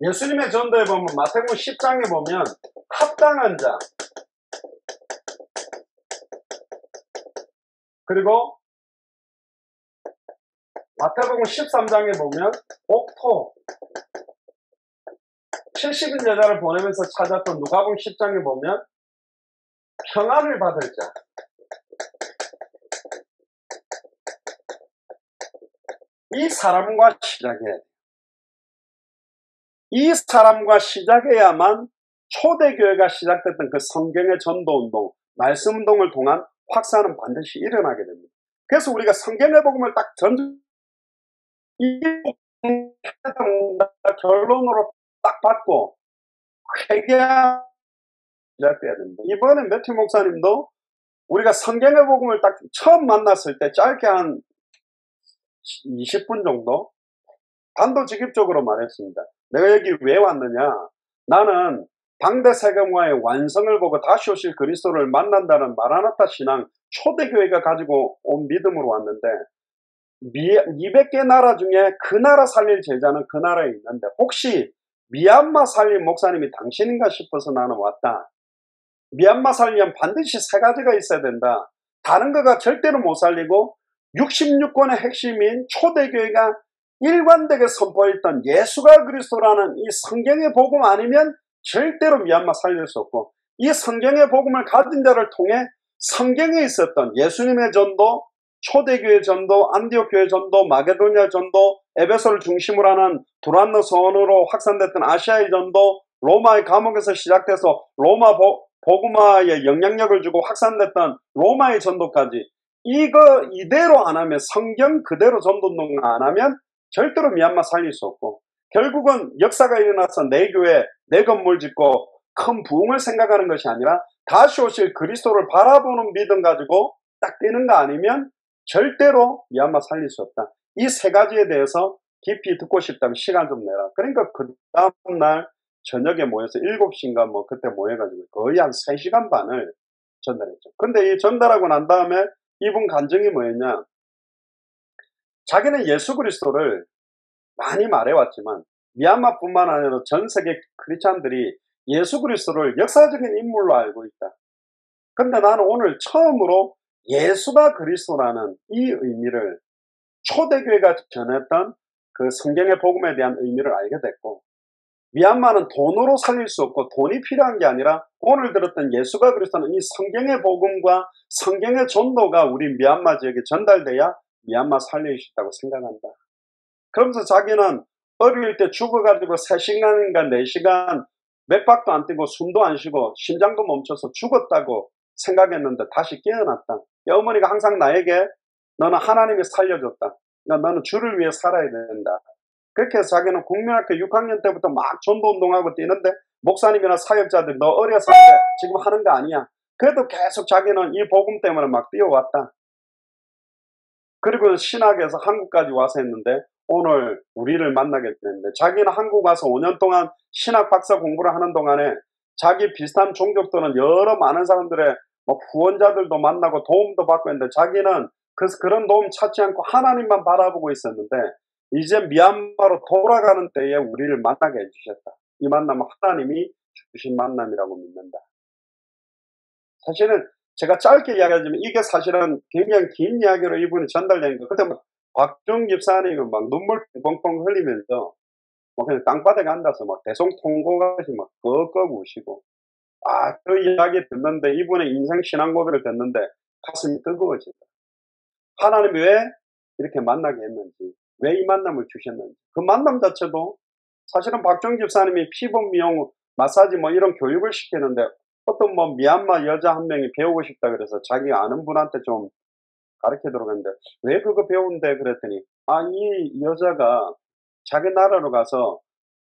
S1: 예수님의 전도에 보면 마태복음 10장에 보면 합당한 자, 그리고 마태복음 13장에 보면 옥토, 70인 여자를 보내면서 찾았던 누가복음 10장에 보면 평안을 받을 자. 이 사람과 시작해야 돼요. 이 사람과 시작해야만 초대교회가 시작됐던 그 성경의 전도운동, 말씀운동을 통한 확산은 반드시 일어나게 됩니다. 그래서 우리가 성경의 복음을 딱 이 결론으로 딱 받고 회개해야 됩니다. 이번에 매튜 목사님도 우리가 성경의 복음을 딱 처음 만났을 때 짧게 한 20분 정도 단도직입적으로 말했습니다. 내가 여기 왜 왔느냐? 나는 당대 세계화의 완성을 보고 다시 오실 그리스도를 만난다는 마라나타 신앙, 초대교회가 가지고 온 믿음으로 왔는데 200개 나라 중에 그 나라 살릴 제자는 그 나라에 있는데 혹시 미얀마 살릴 목사님이 당신인가 싶어서 나는 왔다. 미얀마 살리면 반드시 세 가지가 있어야 된다. 다른 거가 절대로 못 살리고 66권의 핵심인 초대교회가 일관되게 선포했던 예수가 그리스도라는 이 성경의 복음 아니면 절대로 미얀마 살릴 수 없고, 이 성경의 복음을 가진 자를 통해 성경에 있었던 예수님의 전도, 초대교회 전도, 안디옥 교회 전도, 마게도니아 전도, 에베소를 중심으로 하는 두란노 서원으로 확산됐던 아시아의 전도, 로마의 감옥에서 시작돼서 로마 복음화에 영향력을 주고 확산됐던 로마의 전도까지, 이거 이대로 안 하면, 성경 그대로 전도운동을 안 하면 절대로 미얀마 살릴 수 없고, 결국은 역사가 일어나서 내 교회, 내 건물 짓고 큰 부흥을 생각하는 것이 아니라 다시 오실 그리스도를 바라보는 믿음 가지고 딱 뛰는 거 아니면 절대로 미얀마 살릴 수 없다. 이 세 가지에 대해서 깊이 듣고 싶다면 시간 좀 내라. 그러니까 그 다음날 저녁에 모여서 7시인가 뭐 그때 모여가지고 거의 한 3시간 반을 전달했죠. 근데 이 전달하고 난 다음에 이분 간증이 뭐였냐, 자기는 예수 그리스도를 많이 말해왔지만 미얀마뿐만 아니라 전 세계 크리스찬들이 예수 그리스도를 역사적인 인물로 알고 있다. 근데 나는 오늘 처음으로 예수가 그리스도라는 이 의미를, 초대교회가 전했던 그 성경의 복음에 대한 의미를 알게 됐고, 미얀마는 돈으로 살릴 수 없고 돈이 필요한 게 아니라 오늘 들었던 예수가 그리스도는 이 성경의 복음과 성경의 전도가 우리 미얀마 지역에 전달돼야 미얀마 살릴 수 있다고 생각한다. 그러면서 자기는 어릴 때 죽어가지고 3시간인가 4시간 맥박도 안 뛰고 숨도 안 쉬고 심장도 멈춰서 죽었다고 생각했는데 다시 깨어났다. 어머니가 항상 나에게 너는 하나님이 살려줬다. 그러니까 너는 주를 위해 살아야 된다. 그렇게 해서 자기는 국민학교 6학년 때부터 막 전도운동하고 뛰는데 목사님이나 사역자들 너 어려서 지금 하는 거 아니야. 그래도 계속 자기는 이 복음 때문에 막 뛰어왔다. 그리고 신학에서 한국까지 와서 했는데 오늘 우리를 만나게 됐는데, 자기는 한국 와서 5년 동안 신학 박사 공부를 하는 동안에 자기 비슷한 종족들은 여러 많은 사람들의 후원자들도 만나고 도움도 받고 했는데 자기는 그런 도움 찾지 않고 하나님만 바라보고 있었는데 이제 미얀마로 돌아가는 때에 우리를 만나게 해주셨다. 이 만남은 하나님이 주신 만남이라고 믿는다. 사실은 제가 짧게 이야기하자면 이게 사실은 굉장히 긴 이야기로 이분이 전달된 거. 그때 막 박중 집사님이 막 눈물 뻥뻥 흘리면서 그냥 땅바닥에 앉아서 막 대성통곡하시 막 꺽꺽 우시고, 그 이야기 듣는데, 이분의 인생 신앙 고백을 듣는데 가슴이 뜨거워지다. 하나님이 왜 이렇게 만나게 했는지, 왜 이 만남을 주셨는지, 그 만남 자체도 사실은 박종 집사님이 피부 미용, 마사지 이런 교육을 시키는데 어떤 미얀마 여자 한 명이 배우고 싶다 그래서 자기가 아는 분한테 좀 가르치도록 했는데 왜 그거 배운대 그랬더니 이 여자가 자기 나라로 가서,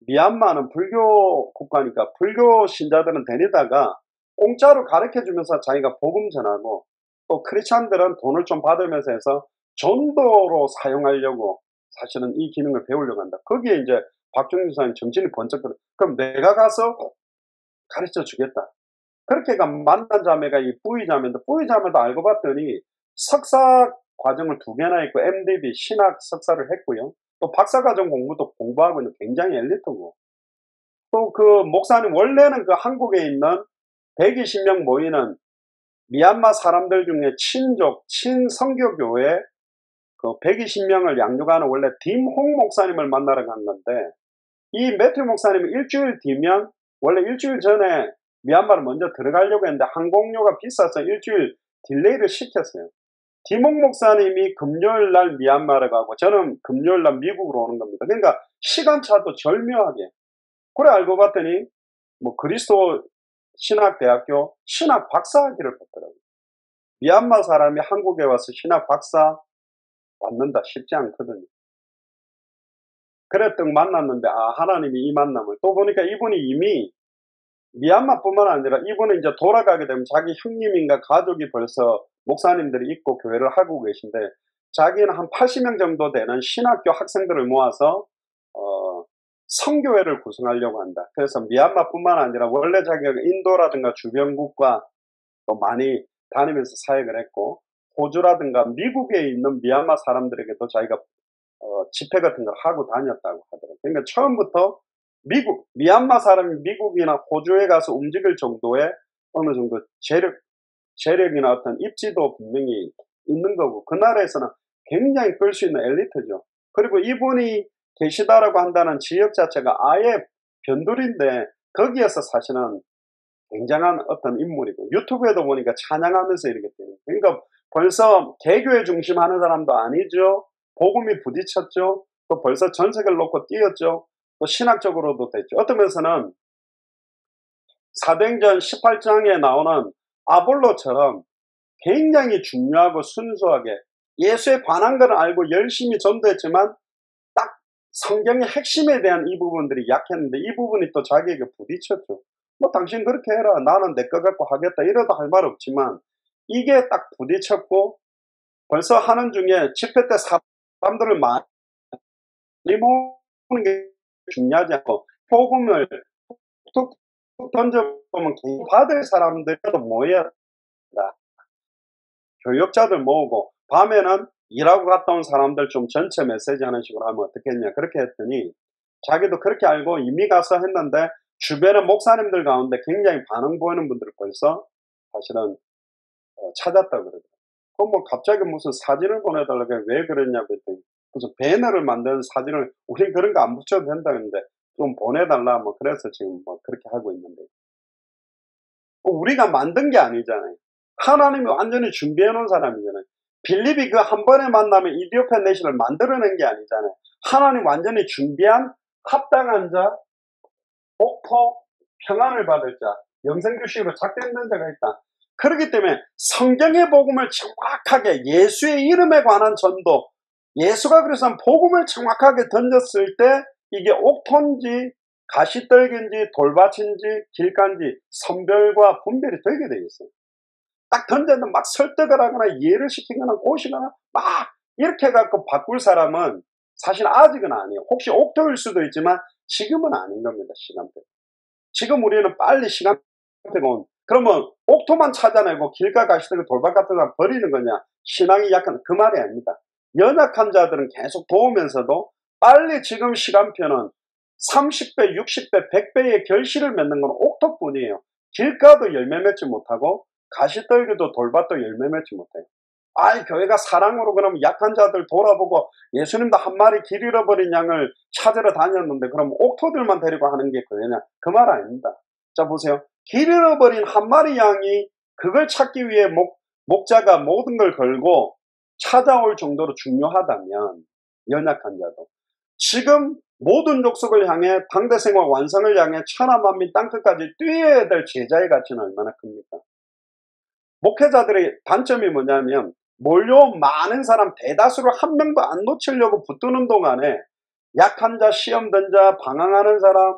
S1: 미얀마는 불교 국가니까 불교 신자들은 다니다가 공짜로 가르쳐주면서 자기가 복음 전하고, 또 크리스찬들은 돈을 좀 받으면서 해서 전도로 사용하려고 사실은 이 기능을 배우려고 한다. 거기에 이제 박종준 사장님 정신이 번쩍 들어. 그럼 내가 가서 가르쳐 주겠다. 그렇게가 만난 자매가 이 뿌이 자매인데, 뿌이 자매도 알고 봤더니 석사 과정을 2개나 했고 MDB 신학 석사를 했고요. 또 박사과정 공부도 공부하고 있는 굉장히 엘리트고, 또 그 목사님 원래는 그 한국에 있는 120명 모이는 미얀마 사람들 중에 친족, 친성교교회 그 120명을 양육하는 원래 딤홍 목사님을 만나러 간 건데, 이 매튜 목사님은 일주일 뒤면 원래 일주일 전에 미얀마를 먼저 들어가려고 했는데 항공료가 비싸서 일주일 딜레이를 시켰어요. 디몽 목사님이 금요일 날 미얀마를 가고 저는 금요일 날 미국으로 오는 겁니다. 그러니까 시간차도 절묘하게. 그래 알고 봤더니 그리스도 신학대학교 신학 박사학위를 받더라고요. 미얀마 사람이 한국에 와서 신학 박사 받는다 쉽지 않거든요. 그랬던 만났는데 하나님이 이 만남을, 또 보니까 이분이 이미 미얀마뿐만 아니라 이분은 이제 돌아가게 되면 자기 형님인가 가족이 벌써 목사님들이 있고 교회를 하고 계신데, 자기는 한 80명 정도 되는 신학교 학생들을 모아서 선교회를 구성하려고 한다. 그래서 미얀마뿐만 아니라 원래 자기가 인도라든가 주변국과 또 많이 다니면서 사역을 했고, 호주라든가 미국에 있는 미얀마 사람들에게도 자기가 집회 같은 걸 하고 다녔다고 하더라고요. 그러니까 처음부터 미얀마 사람이 미국이나 호주에 가서 움직일 정도의 어느 정도 재력이나 어떤 입지도 분명히 있는 거고, 그 나라에서는 굉장히 끌 수 있는 엘리트죠. 그리고 이분이 계시다라고 한다는 지역 자체가 아예 변두리인데, 거기에서 사실은 굉장한 어떤 인물이고, 유튜브에도 보니까 찬양하면서 이렇게 되는, 그러니까 벌써 개교에 중심하는 사람도 아니죠. 복음이 부딪혔죠. 또 벌써 전색을 놓고 뛰었죠. 또 신학적으로도 됐죠. 어떤 면에서는 사도행전 18장에 나오는 아볼로처럼 굉장히 중요하고 순수하게 예수에 관한 걸 알고 열심히 전도했지만, 딱 성경의 핵심에 대한 이 부분들이 약했는데, 이 부분이 또 자기에게 부딪혔죠. 뭐 당신 그렇게 해라, 나는 내 거 갖고 하겠다, 이래도 할 말 없지만 이게 딱 부딪혔고, 벌써 하는 중에 집회 때 사람들을 많이 모으는 게 중요하지 않고, 복음을 툭툭 던져보면 받을 사람들도 모여야 된다. 교역자들 모으고, 밤에는 일하고 갔다 온 사람들 좀 전체 메시지 하는 식으로 하면 어떻겠냐, 그렇게 했더니 자기도 그렇게 알고 이미 가서 했는데, 주변의 목사님들 가운데 굉장히 반응 보이는 분들을 벌써 사실은 찾았다 그러더라고요. 그럼 뭐 갑자기 무슨 사진을 보내달라고 해. 왜 그랬냐고 했더니, 무슨 배너를 만드는 사진을, 우리 그런 거 안 붙여도 된다 했는데 좀 보내달라, 뭐 그래서 지금 뭐 그렇게 하고 있는데, 우리가 만든 게 아니잖아요. 하나님이 완전히 준비해 놓은 사람이잖아요. 빌립이 그 한 번에 만나면 이디오피아 내신을 만들어낸 게 아니잖아요. 하나님 완전히 준비한 합당한 자, 복포, 평안을 받을 자, 영생규식으로 작정된 자가 있다. 그렇기 때문에 성경의 복음을 정확하게, 예수의 이름에 관한 전도, 예수가 그래서 복음을 정확하게 던졌을 때 이게 옥토인지 가시떨기인지 돌밭인지 길가인지 선별과 분별이 되게 되어 있어요. 딱 던졌는데 막 설득을 하거나 이해를 시키거나 꼬시거나 막 이렇게 해갖고 바꿀 사람은 사실 아직은 아니에요. 혹시 옥토일 수도 있지만 지금은 아닌 겁니다. 시간대. 지금 우리는 빨리 시간대가 온, 그러면 옥토만 찾아내고 길가 가시더니 돌밭 같은 거 버리는 거냐, 신앙이 약한, 그 말이 아닙니다. 연약한 자들은 계속 도우면서도 빨리 지금 시간표는 30배, 60배, 100배의 결실을 맺는 건 옥토뿐이에요. 길가도 열매 맺지 못하고 가시떨기도 돌밭도 열매 맺지 못해요. 아이, 교회가 사랑으로 그럼 약한 자들 돌아보고, 예수님도 한 마리 길 잃어버린 양을 찾으러 다녔는데 그럼 옥토들만 데리고 하는 게 교회냐, 그 말 아닙니다. 자 보세요. 길 잃어버린 한 마리 양이 그걸 찾기 위해 목자가 모든 걸 걸고 찾아올 정도로 중요하다면, 연약한 자도 지금 모든 족속을 향해 당대생활 완성을 향해 천하만민 땅끝까지 뛰어야 될 제자의 가치는 얼마나 큽니까? 목회자들의 단점이 뭐냐면, 몰려온 많은 사람 대다수를 한 명도 안 놓치려고 붙드는 동안에 약한 자, 시험 든 자, 방황하는 사람,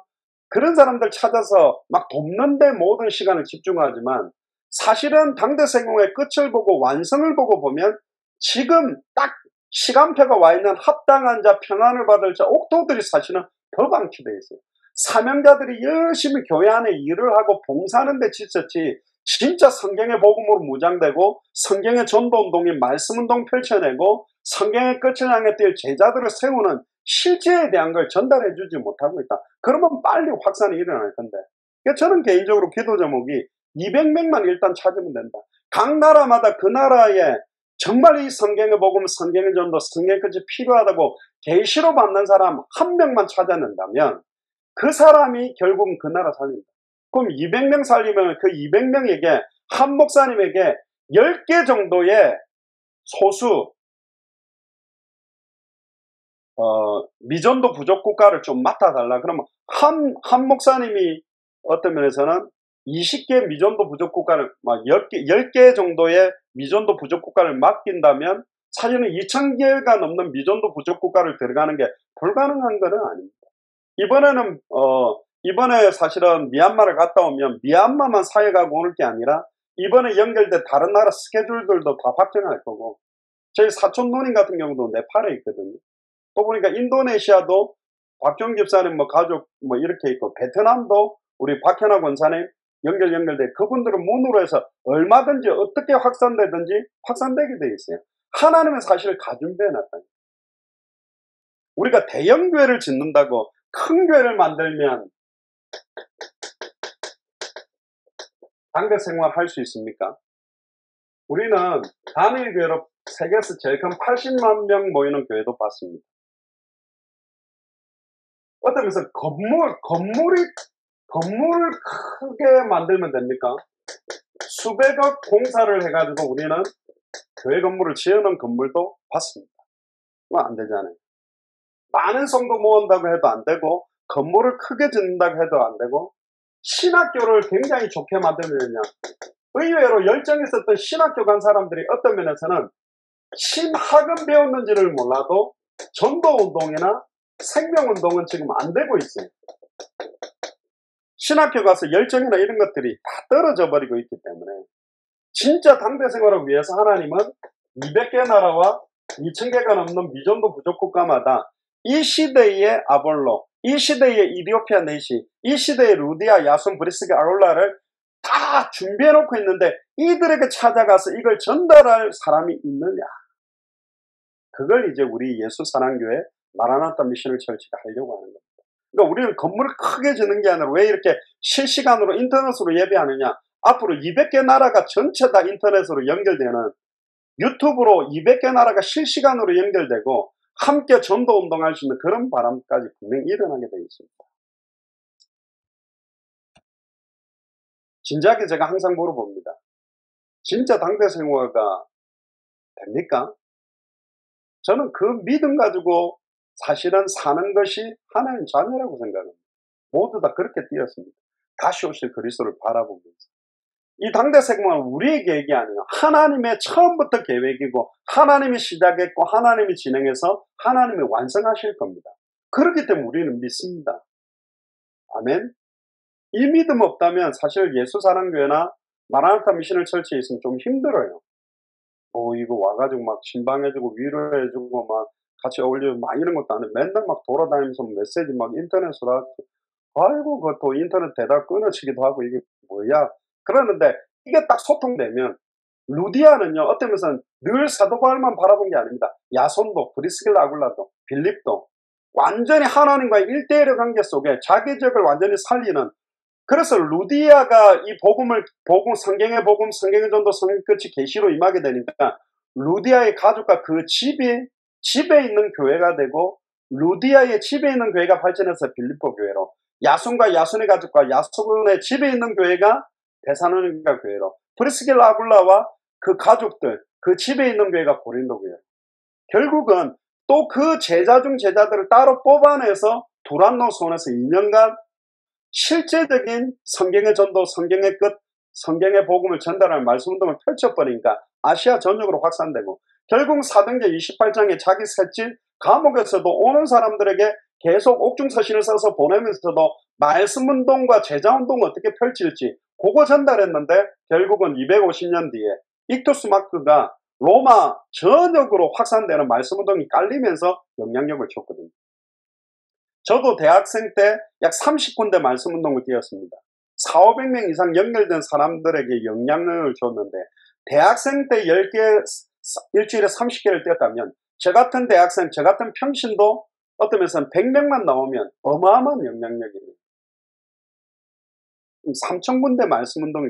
S1: 그런 사람들 찾아서 막 돕는 데 모든 시간을 집중하지만, 사실은 당대생활의 끝을 보고 완성을 보고 보면 지금 딱 시간표가 와 있는 합당한 자, 평안을 받을 자, 옥토들이 사실은 더 방치되어 있어요. 사명자들이 열심히 교회 안에 일을 하고 봉사하는 데 지쳤지, 진짜 성경의 복음으로 무장되고 성경의 전도운동인 말씀운동 펼쳐내고 성경의 끝을 향해 뛸 제자들을 세우는 실제에 대한 걸 전달해 주지 못하고 있다. 그러면 빨리 확산이 일어날 건데, 저는 개인적으로 기도 제목이 200명만 일단 찾으면 된다. 각 나라마다 그 나라에 정말 이 성경의 복음, 성경의 전도, 성경의 끝이 필요하다고 계시로 받는 사람 한 명만 찾아낸다면 그 사람이 결국은 그 나라 살린다. 그럼 200명 살리면 그 200명에게, 한 목사님에게 10개 정도의 소수 미전도 부족 국가를 좀 맡아달라. 그러면 한 목사님이 어떤 면에서는 20개 미전도 부족 국가를, 막 10개 정도의 미전도 부족 국가를 맡긴다면 사실은 2000개가 넘는 미전도 부족 국가를 들어가는 게 불가능한 건 아닙니다. 이번에 사실은 미얀마를 갔다 오면 미얀마만 사역하고 오는 게 아니라 이번에 연결된 다른 나라 스케줄들도 다 확정할 거고, 저희 사촌 누님 같은 경우도 네팔에 있거든요. 또 보니까 인도네시아도 박종 집사님 뭐 가족 뭐 이렇게 있고, 베트남도 우리 박현아 권사님 연결돼, 그분들은 문으로 해서 얼마든지 어떻게 확산되든지 확산되게 돼 있어요. 하나님은 사실 가준비해 놨다. 우리가 대형 교회를 짓는다고 큰 교회를 만들면 당대 생활 할 수 있습니까? 우리는 단일 교회로 세계에서 제일 큰 80만 명 모이는 교회도 봤습니다. 어떤 면에서 건물을 크게 만들면 됩니까? 수백억 공사를 해가지고 우리는 교회 건물을 지어놓은 건물도 봤습니다. 그건 안 되잖아요. 많은 성도 모은다고 해도 안 되고, 건물을 크게 짓는다고 해도 안 되고, 신학교를 굉장히 좋게 만들면요, 의외로 열정이 있었던 신학교 간 사람들이 어떤 면에서는 신학은 배웠는지를 몰라도 전도운동이나 생명운동은 지금 안 되고 있어요. 신학교 가서 열정이나 이런 것들이 다 떨어져 버리고 있기 때문에 진짜 당대 생활을 위해서 하나님은 200개 나라와 2000개가 넘는 미전도 부족 국가마다 이 시대의 아볼로, 이 시대의 이디오피아 네시, 이 시대의 루디아, 야손, 브리스게, 아울라를 다 준비해놓고 있는데 이들에게 찾아가서 이걸 전달할 사람이 있느냐? 그걸 이제 우리 예수사랑교회 마라나타 미션을 철치가 하려고 하는 겁니다. 그러니까 우리는 건물을 크게 짓는 게 아니라 왜 이렇게 실시간으로 인터넷으로 예배하느냐? 앞으로 200개 나라가 전체 다 인터넷으로 연결되는, 유튜브로 200개 나라가 실시간으로 연결되고 함께 전도운동할 수 있는 그런 바람까지 분명히 일어나게 되어 있습니다. 진작에 제가 항상 물어봅니다. 진짜 당대 생활가 됩니까? 저는 그 믿음 가지고 사실은 사는 것이 하나님 자녀라고 생각합니다. 모두 다 그렇게 뛰었습니다. 다시 오실 그리스도를 바라보면서. 이 당대 생활은 우리의 계획이 아니에요. 하나님의 처음부터 계획이고, 하나님이 시작했고, 하나님이 진행해서 하나님이 완성하실 겁니다. 그렇기 때문에 우리는 믿습니다. 아멘. 이 믿음 없다면 사실 예수사랑교회나 마라나타 미션을 철치에 있으면 좀 힘들어요. 이거 와가지고 막 신방해주고 위로해주고 막 같이 어울리고 막 이런 것도 안 해. 맨날 막 돌아다니면서 메시지 막 인터넷으로 하고, 아이고 그것도 인터넷 대다 끊어지기도 하고 이게 뭐야. 그러는데 이게 딱 소통되면, 루디아는요 어떤 면에서는 늘 사도 바울만 바라본 게 아닙니다. 야손도, 브리스길라, 아굴라도, 빌립도 완전히 하나님과의 1대1의 관계 속에 자기적을 완전히 살리는, 그래서 루디아가 이 성경의 복음, 성경의 전도, 성경 끝이 계시로 임하게 되니까 루디아의 가족과 그 집에 있는 교회가 되고, 루디아의 집에 있는 교회가 발전해서 빌립보 교회로, 야손과 야손의 가족과 야손의 집에 있는 교회가 데살로니가 교회로, 프리스길라, 아굴라와 그 가족들, 그 집에 있는 교회가 고린도 교회. 결국은 또 그 제자 중 제자들을 따로 뽑아내서 두란노 손에서 2년간 실제적인 성경의 전도, 성경의 끝, 성경의 복음을 전달하는 말씀운동을 펼쳐버리니까 아시아 전역으로 확산되고, 결국 사도행전 28장에 자기 셋집 감옥에서도 오는 사람들에게 계속 옥중서신을 써서 보내면서도 말씀운동과 제자운동을 어떻게 펼칠지 그거 전달했는데, 결국은 250년 뒤에 익투스 마크가 로마 전역으로 확산되는 말씀운동이 깔리면서 영향력을 줬거든요. 저도 대학생 때 약 30군데 말씀운동을 뛰었습니다. 400~500명 이상 연결된 사람들에게 영향력을 줬는데, 대학생 때 10개, 일주일에 30개를 뛰었다면 저 같은 대학생, 저 같은 평신도 어떤 면에서는 100명만 나오면 어마어마한 영향력입니다. 3,000군데 말씀운동이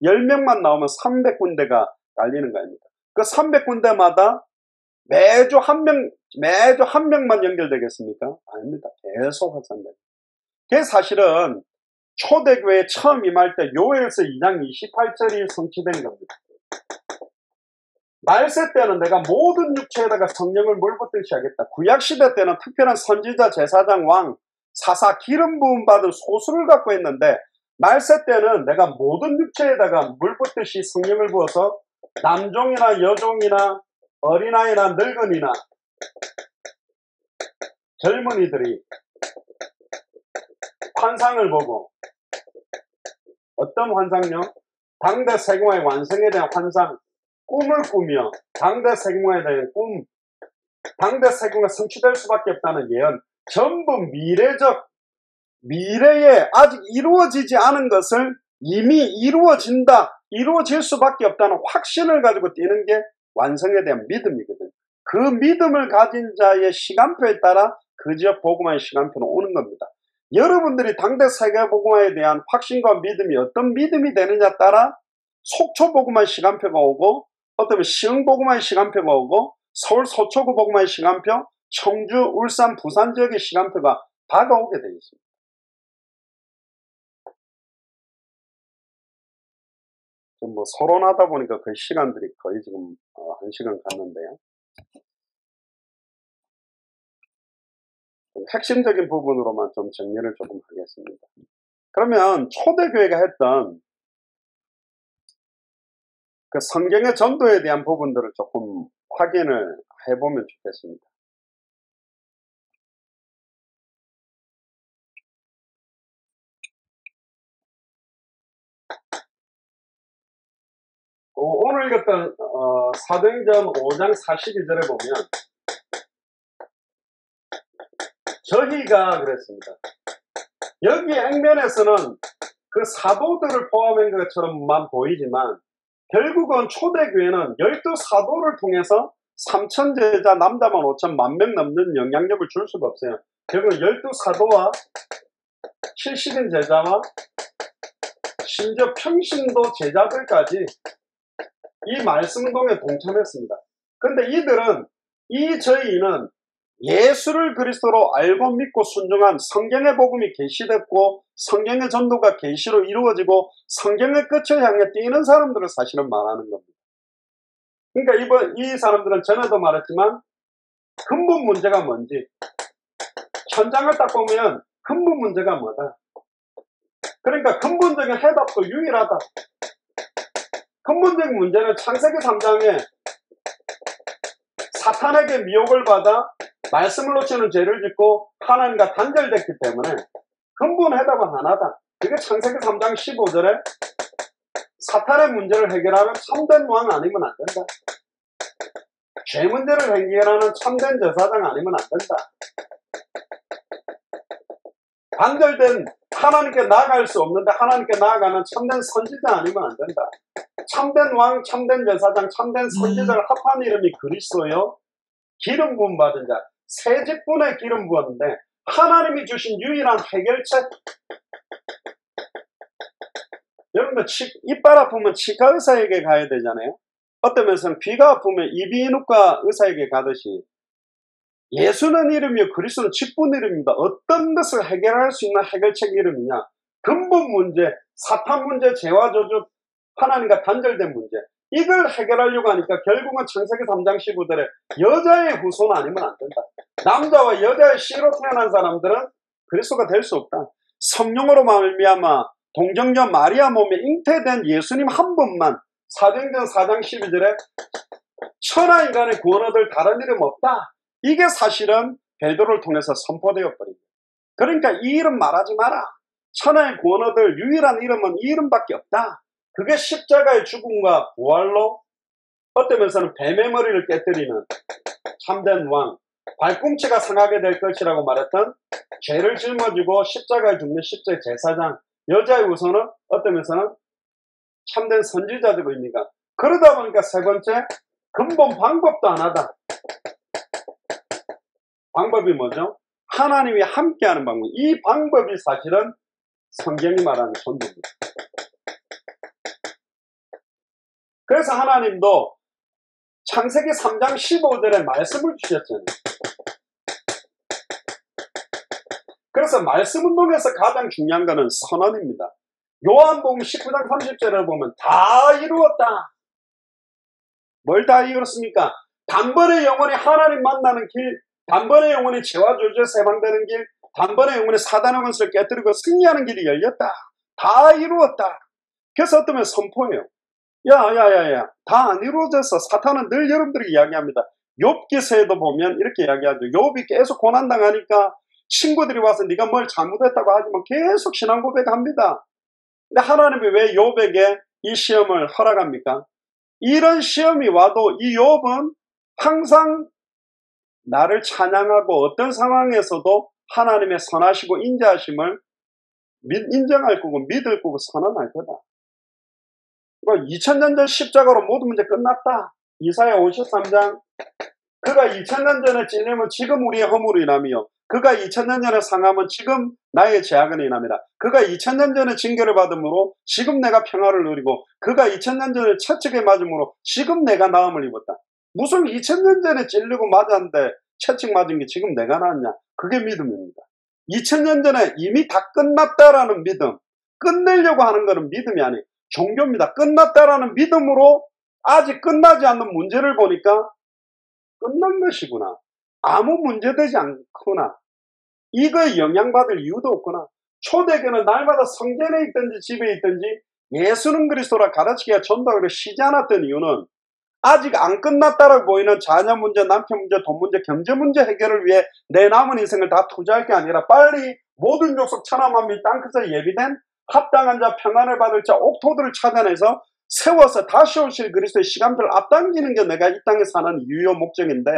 S1: 10명만 나오면 300군데가 깔리는 거 아닙니까? 그 300군데마다 매주 한 명만 연결되겠습니까? 아닙니다. 계속 확산됩니다. 그게 사실은 초대교회 처음 임할 때 요엘서 2장 28절이 성취된 겁니다. 말세 때는 내가 모든 육체에다가 성령을 물붓듯이 하겠다. 구약시대 때는 특별한 선지자, 제사장, 왕, 사사, 기름 부음 받은 소수를 갖고 있는데, 말세 때는 내가 모든 육체에다가 물붓듯이 성령을 부어서 남종이나 여종이나 어린아이나 늙은이나 젊은이들이 환상을 보고, 어떤 환상요? 당대 세계화의 완성에 대한 환상, 꿈을 꾸며 당대 세계화에 대한 꿈, 당대 세계화가 성취될 수밖에 없다는 예언, 전부 미래에 아직 이루어지지 않은 것을 이미 이루어질 수밖에 없다는 확신을 가지고 뛰는 게 완성에 대한 믿음이거든요. 그 믿음을 가진 자의 시간표에 따라 그 지역 복음화의 시간표는 오는 겁니다. 여러분들이 당대 세계 복음화에 대한 확신과 믿음이 어떤 믿음이 되느냐에 따라 속초 복음화의 시간표가 오고, 어떤 시흥 복음화의 시간표가 오고, 서울 서초구 복음화의 시간표, 청주, 울산, 부산 지역의 시간표가 다가오게 되어 있습니다. 뭐 서론하다 보니까 그 시간들이 거의 지금 1시간 갔는데요. 핵심적인 부분으로만 좀 정리를 조금 하겠습니다. 그러면 초대교회가 했던 그 성경의 전도에 대한 부분들을 조금 확인을 해보면 좋겠습니다. 오늘 읽었던 사도행전 5장 42절에 보면 저희가 그랬습니다. 여기 액면에서는 그 사도들을 포함한 것처럼만 보이지만 결국은 초대교회는 12사도를 통해서 3,000제자, 남자만 5,000, 10,000명 넘는 영향력을 줄 수가 없어요. 결국은 12사도와 70인 제자와 심지어 평신도 제자들까지 이 말씀운동에 동참했습니다. 그런데 저희는 예수를 그리스도로 알고 믿고 순종한 성경의 복음이 계시됐고 성경의 전도가 계시로 이루어지고 성경의 끝을 향해 뛰는 사람들을 사실은 말하는 겁니다. 그러니까 이 사람들은 전에도 말했지만 근본 문제가 뭔지, 현장을 딱 보면 근본 문제가 뭐다. 그러니까 근본적인 해답도 유일하다. 근본적인 문제는 창세기 3장에 사탄에게 미혹을 받아 말씀을 놓치는 죄를 짓고 하나님과 단절됐기 때문에 근본 해답은 하나다. 그게 창세기 3장 15절에 사탄의 문제를 해결하는 참된 왕 아니면 안 된다. 죄 문제를 해결하는 참된 제사장 아니면 안 된다. 단절된 하나님께 나아갈 수 없는데 하나님께 나아가는 참된 선지자 아니면 안 된다. 참된 왕, 참된 제사장, 참된 선지자를 합한 이름이 그리스도요. 기름 부음 받은 자, 세 직분의 기름 부었는데 하나님이 주신 유일한 해결책. 여러분들 이빨 아프면 치과 의사에게 가야 되잖아요. 어떤 면에서는 귀가 아프면 이비인후과 의사에게 가듯이 예수는 이름이요 그리스도는 직분 이름입니다. 어떤 것을 해결할 수 있는 해결책 이름이냐? 근본 문제, 사탄 문제, 죄와 저주, 하나님과 단절된 문제, 이걸 해결하려고 하니까 결국은 창세기 3장 15절에 여자의 후손 아니면 안 된다. 남자와 여자의 씨로 태어난 사람들은 그리스도가 될 수 없다. 성령으로 말미암아 동정녀 마리아 몸에 잉태된 예수님 한 분만 사도행전 4장 12절에 천하 인간의 구원 얻을 다른 이름 없다. 이게 사실은 베드로를 통해서 선포되어 버립니다. 그러니까 이 이름 말하지 마라. 천하의 구원 얻을 유일한 이름은 이 이름밖에 없다. 그게 십자가의 죽음과 부활로 어떤 면에서는 뱀의 머리를 깨뜨리는 참된 왕, 발꿈치가 상하게 될 것이라고 말했던 죄를 짊어지고 십자가에 죽는 십자의 제사장, 여자의 우선은 어떤 면에서는 참된 선지자적 의미가. 그러다 보니까 세 번째, 근본 방법도 하나다. 방법이 뭐죠? 하나님이 함께하는 방법. 이 방법이 사실은 성경이 말하는 전도입니다. 그래서 하나님도 창세기 3장 15절에 말씀을 주셨잖아요. 그래서 말씀 운동에서 가장 중요한 것은 선언입니다. 요한복음 19장 30절을 보면 다 이루었다. 뭘 다 이뤘습니까? 단번에 영원히 하나님 만나는 길, 단번에 영원히 죄와 저주에서 해방되는 길, 단번에 영원히 사단의 권세를 깨뜨리고 승리하는 길이 열렸다. 다 이루었다. 그래서 어떠면 선포해요. 야, 다 안 이루어졌어. 사탄은 늘 여러분들이 이야기합니다. 욥기서에도 보면 이렇게 이야기하죠. 욥이 계속 고난당하니까 친구들이 와서 네가 뭘 잘못했다고 하지만 계속 신앙 고백합니다. 근데 하나님이 왜 욥에게 이 시험을 허락합니까? 이런 시험이 와도 이 욥은 항상 나를 찬양하고 어떤 상황에서도 하나님의 선하시고 인자하심을 인정할 거고 믿을 거고 선언할 거다. 2000년 전 십자가로 모든 문제 끝났다. 이사야 53장 그가 2000년 전에 찔림은 지금 우리의 허물이 인하며 그가 2000년 전에 상함은 지금 나의 죄악은 인함이라. 그가 2000년 전에 징계를 받음으로 지금 내가 평화를 누리고 그가 2000년 전에 채찍에 맞음으로 지금 내가 나음을 입었다. 무슨 2000년 전에 찔리고 맞았는데 채찍 맞은 게 지금 내가 나았냐? 그게 믿음입니다. 2000년 전에 이미 다 끝났다라는 믿음, 끝내려고 하는 것은 믿음이 아니에요. 종교입니다. 끝났다라는 믿음으로 아직 끝나지 않는 문제를 보니까 끝난 것이구나. 아무 문제되지 않구나. 이거에 영향받을 이유도 없구나. 초대교는 날마다 성전에 있든지 집에 있든지 예수는 그리스도라 가르치기가 전도하기를 쉬지 않았던 이유는 아직 안 끝났다라고 보이는 자녀 문제, 남편 문제, 돈 문제, 경제 문제 해결을 위해 내 남은 인생을 다 투자할 게 아니라 빨리 모든 족속 천하 만민 땅끝에 예비된 합당한 자, 평안을 받을 자, 옥토들을 찾아내서 세워서 다시 오실 그리스도의 시간표를 앞당기는 게 내가 이 땅에 사는 유효 목적인데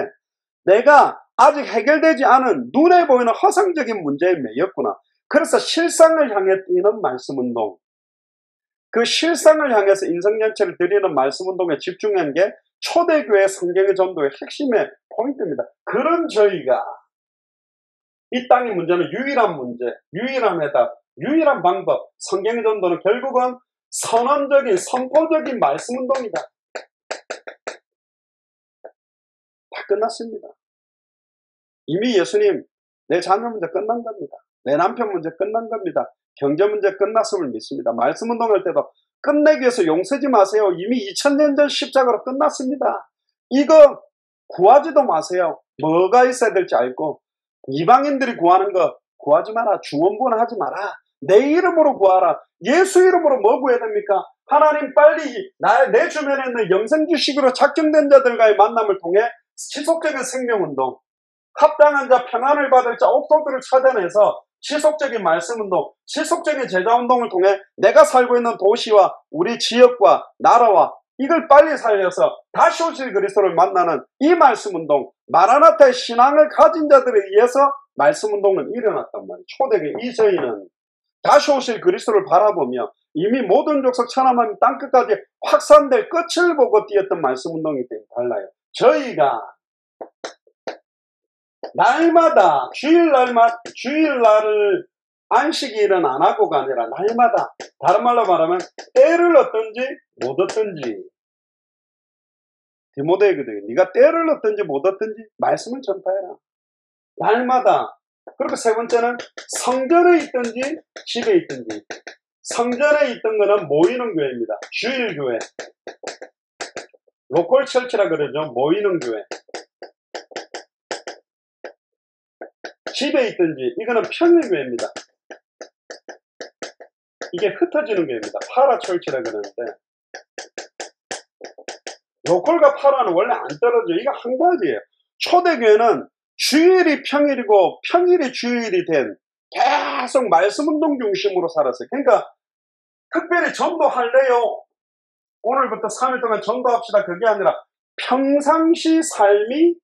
S1: 내가 아직 해결되지 않은 눈에 보이는 허상적인 문제에 매였구나. 그래서 실상을 향해 뛰는 말씀운동, 그 실상을 향해서 인생전체를 드리는 말씀운동에 집중한 게 초대교회 성경의 전도의 핵심의 포인트입니다. 그런 저희가 이 땅의 문제는 유일한 문제, 유일한 해답, 유일한 방법, 성경의 전도는 결국은 선언적인 선포적인 말씀운동이다. 다 끝났습니다. 이미 예수님 내 자녀 문제 끝난 겁니다. 내 남편 문제 끝난 겁니다. 경제 문제 끝났음을 믿습니다. 말씀운동할 때도 끝내기 위해서 용서지 마세요. 이미 2000년 전 십자가로 끝났습니다. 이거 구하지도 마세요. 뭐가 있어야 될지 알고 이방인들이 구하는 거 구하지 마라. 중원부원 하지 마라. 내 이름으로 구하라. 예수 이름으로 뭐 구해야 됩니까? 하나님 빨리 내 주변에 있는 영생주식으로 작정된 자들과의 만남을 통해 지속적인 생명운동, 합당한 자, 평안을 받을 자, 옥토들을 찾아내서 지속적인 말씀운동, 지속적인 제자운동을 통해 내가 살고 있는 도시와 우리 지역과 나라와 이걸 빨리 살려서 다시 오실 그리스도를 만나는 이 말씀운동, 마라나타의 신앙을 가진 자들에 의해서 말씀운동은 일어났단 말이에요. 초대교회 이 저희는 다시 오실 그리스도를 바라보며 이미 모든 족속 천하만민 땅끝까지 확산될 끝을 보고 뛰었던 말씀운동이기 때문에 달라요. 저희가 날마다 주일날을 안식일은 안 하고가 아니라 날마다, 다른 말로 말하면 때를 얻든지 못 얻든지, 디모데에게도 네가 때를 얻든지 못 얻든지 말씀을 전파해라. 날마다. 그리고 세 번째는 성전에 있든지 집에 있든지. 성전에 있던 거는 모이는 교회입니다. 주일교회, 로컬 철치라 그러죠. 모이는 교회. 집에 있든지 이거는 평일교회입니다. 이게 흩어지는 교회입니다. 파라철치라 그러는데 로컬과 파라는 원래 안 떨어져요. 이거 한 가지예요. 초대교회는 주일이 평일이고 평일이 주일이 된 계속 말씀운동 중심으로 살았어요. 그러니까 특별히 전도할래요? 오늘부터 3일 동안 전도합시다. 그게 아니라 평상시 삶이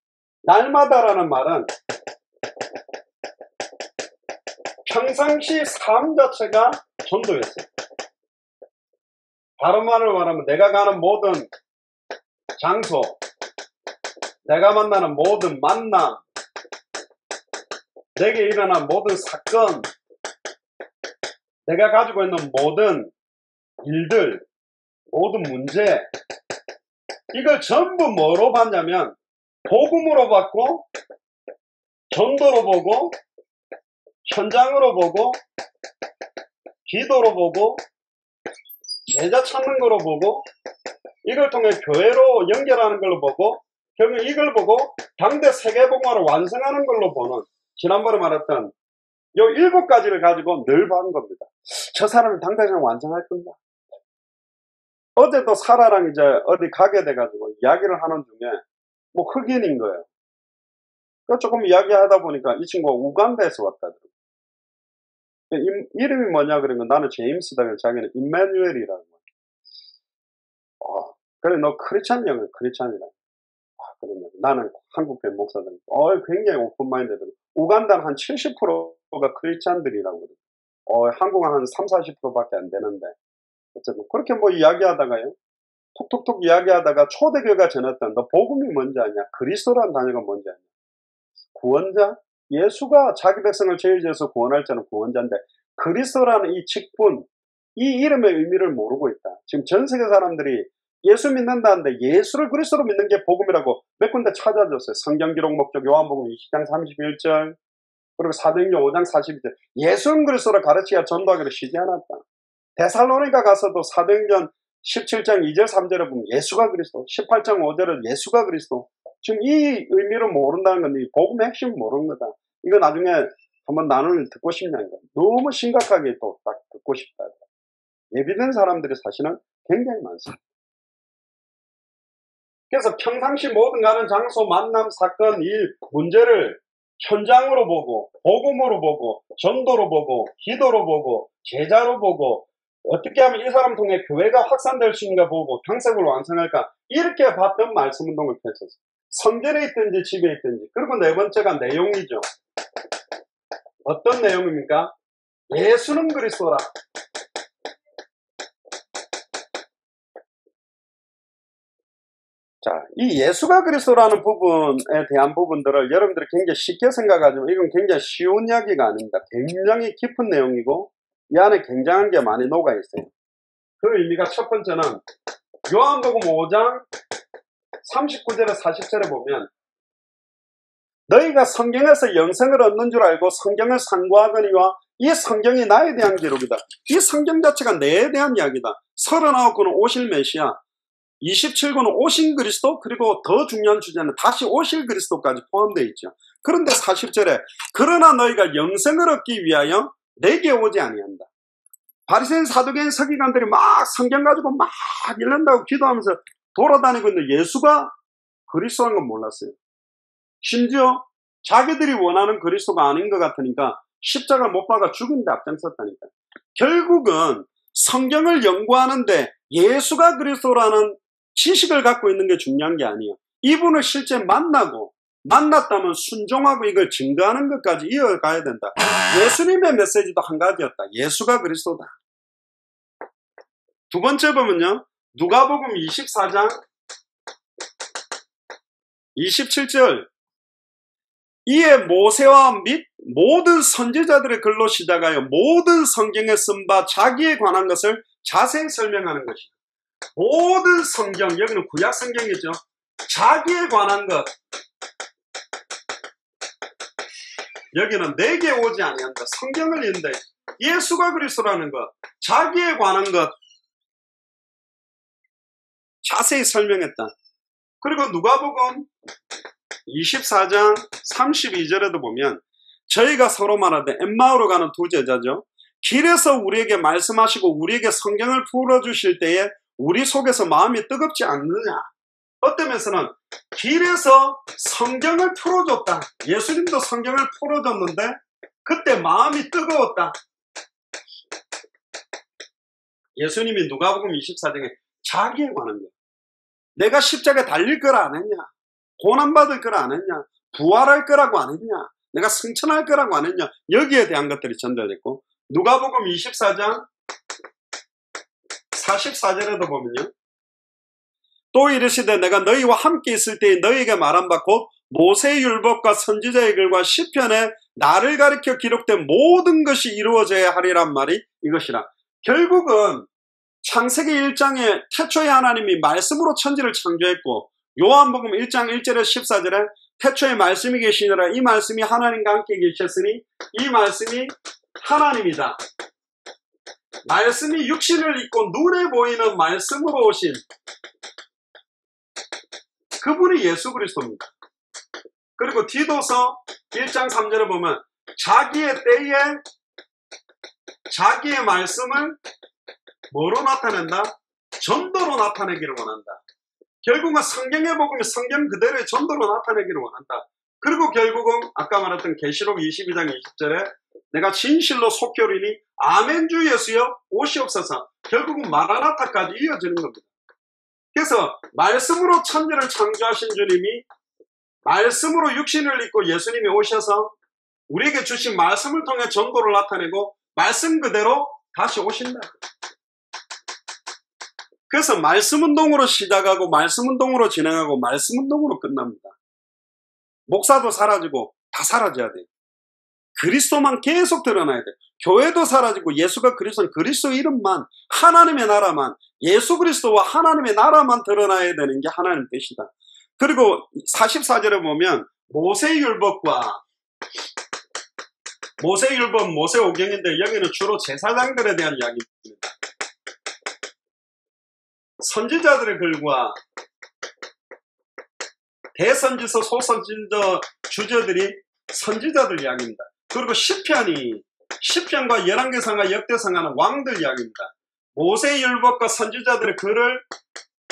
S1: 날마다라는 말은 평상시 삶 자체가 전도였어요. 다른 말을 말하면 내가 가는 모든 장소, 내가 만나는 모든 만남, 내게 일어난 모든 사건, 내가 가지고 있는 모든 일들, 모든 문제, 이걸 전부 뭐로 봤냐면 복음으로 봤고, 전도로 보고, 현장으로 보고, 기도로 보고, 제자 찾는 거로 보고, 이걸 통해 교회로 연결하는 걸로 보고, 결국 이걸 보고 당대 세계복음화를 완성하는 걸로 보는, 지난번에 말했던 요 7가지를 가지고 늘 보는 겁니다. 저 사람은 당대장 완성할 겁니다. 어제도 사라랑 이제 어디 가게 돼가지고 이야기를 하는 중에 뭐 흑인인 거예요. 조금 이야기하다 보니까 이 친구가 우간다에서 왔다더라고요. 이름이 뭐냐 그러면 나는 제임스다. 그래서 자기는 임마누엘이라고. 그래 너 크리스찬이야. 크리스찬이라. 봤거든요. 나는 한국교회 목사들, 굉장히 오픈마인드들. 우간다는 한 70%가 크리스찬들이라고 그래요. 한국은 한 3, 40%밖에 안 되는데. 어쨌든, 그렇게 뭐 이야기하다가요. 톡톡톡 이야기하다가 초대교회가 전했던, 너 복음이 뭔지 아냐? 그리스도라는 단어가 뭔지 아냐? 구원자? 예수가 자기 백성을 죄 지어서 구원할 자는 구원자인데, 그리스도라는 이 직분, 이 이름의 의미를 모르고 있다. 지금 전 세계 사람들이 예수 믿는다는데 예수를 그리스도로 믿는 게 복음이라고 몇 군데 찾아줬어요. 성경 기록 목적 요한복음 20장 31절, 그리고 사도행전 5장 42절. 예수는 그리스도를 가르치야 전도하기를 쉬지 않았다. 데살로니가 가서도 사도행전 17장 2절 3절에 보면 예수가 그리스도, 18장 5절에 예수가 그리스도. 지금 이 의미를 모른다는 건 이 복음의 핵심을 모르는 거다. 이거 나중에 한번 나눌 듣고 싶냐는 거야. 너무 심각하게 또 딱 듣고 싶다. 예비된 사람들이 사실은 굉장히 많습니다. 그래서 평상시 모든 가는 장소, 만남, 사건, 일, 문제를 현장으로 보고, 복음으로 보고, 전도로 보고, 기도로 보고, 제자로 보고, 어떻게 하면 이 사람 통해 교회가 확산될 수 있는가 보고 강석을 완성할까, 이렇게 봤던 말씀 운동을 펼쳤어요. 성전에 있든지 집에 있든지. 그리고 네 번째가 내용이죠. 어떤 내용입니까? 예수는 그리스도라. 자, 이 예수가 그리스도라는 부분에 대한 부분들을 여러분들이 굉장히 쉽게 생각하지만 이건 굉장히 쉬운 이야기가 아닙니다. 굉장히 깊은 내용이고 이 안에 굉장한 게 많이 녹아있어요. 그 의미가 첫 번째는 요한복음 5장 39절에 40절에 보면 너희가 성경에서 영생을 얻는 줄 알고 성경을 상고하거니와 이 성경이 나에 대한 기록이다. 이 성경 자체가 내에 대한 이야기다. 39권은 오실 메시아, 27권은 오신 그리스도, 그리고 더 중요한 주제는 다시 오실 그리스도까지 포함되어 있죠. 그런데 40절에 그러나 너희가 영생을 얻기 위하여 내게 오지 아니한다. 바리새인 사두개인 서기관들이 막 성경 가지고 막 읽는다고 기도하면서 돌아다니고 있는데 예수가 그리스도라는 건 몰랐어요. 심지어 자기들이 원하는 그리스도가 아닌 것 같으니까 십자가를 못 박아 죽은 데 앞장섰다니까. 결국은 성경을 연구하는데 예수가 그리스도라는 지식을 갖고 있는 게 중요한 게 아니에요. 이분을 실제 만났다면 순종하고 이걸 증거하는 것까지 이어가야 된다. 예수님의 메시지도 한 가지였다. 예수가 그리스도다. 두 번째 보면요, 누가복음 24장 27절, 이에 모세와 및 모든 선지자들의 글로 시작하여 모든 성경에 쓴 바 자기에 관한 것을 자세히 설명하는 것이다. 모든 성경, 여기는 구약 성경이죠. 자기에 관한 것, 여기는 내게 오지 아니한다. 성경을 읽는데 예수가 그리스도라는 것, 자기에 관한 것 자세히 설명했다. 그리고 누가복음 24장 32절에도 보면 저희가 서로 말하되 엠마오로 가는 두 제자죠. 길에서 우리에게 말씀하시고 우리에게 성경을 풀어주실 때에 우리 속에서 마음이 뜨겁지 않느냐. 어떤 면에서는 길에서 성경을 풀어줬다. 예수님도 성경을 풀어줬는데 그때 마음이 뜨거웠다. 예수님이 누가복음 24장에 자기에 관한 것, 내가 십자가에 달릴 거라 안 했냐, 고난받을 거라 안 했냐, 부활할 거라고 안 했냐, 내가 승천할 거라고 안 했냐, 여기에 대한 것들이 전달됐고, 누가복음 24장 44절에도 보면요, 또 이르시되 내가 너희와 함께 있을 때에 너희에게 말한 바 곧 모세의 율법과 선지자의 글과 시편에 나를 가리켜 기록된 모든 것이 이루어져야 하리란 말이 이것이라. 결국은 창세기 1장에 태초에 하나님이 말씀으로 천지를 창조했고, 요한복음 1장 1절에 14절에 태초에 말씀이 계시니라, 이 말씀이 하나님과 함께 계셨으니 이 말씀이 하나님이다. 말씀이 육신을 입고 눈에 보이는 말씀으로 오신 그분이 예수 그리스도입니다. 그리고 디도서 1장 3절에 보면 자기의 때에 자기의 말씀을 뭐로 나타낸다? 전도로 나타내기를 원한다. 결국은 성경의 복음이 성경 그대로의 전도로 나타내기를 원한다. 그리고 결국은 아까 말했던 계시록 22장 20절에 내가 진실로 속결이니 아멘 주 예수여 오시옵소서. 결국은 마라나타까지 이어지는 겁니다. 그래서 말씀으로 천지를 창조하신 주님이 말씀으로 육신을 입고 예수님이 오셔서 우리에게 주신 말씀을 통해 전도를 나타내고 말씀 그대로 다시 오신다. 그래서 말씀 운동으로 시작하고 말씀 운동으로 진행하고 말씀 운동으로 끝납니다. 목사도 사라지고 다 사라져야 돼요. 그리스도만 계속 드러나야 돼요. 교회도 사라지고 예수가 그리스도는 그리스도 이름만, 하나님의 나라만, 예수 그리스도와 하나님의 나라만 드러나야 되는 게 하나님의 뜻이다. 그리고 44절에 보면 모세율법과 모세율법, 모세오경인데 여기는 주로 제사장들에 대한 이야기입니다. 선지자들의 글과 대선지서, 소선지서 주제들이 선지자들 이야기입니다. 그리고 시편과 열왕기상과 역대상하는 왕들 이야기입니다. 모세율법과 선지자들의 글을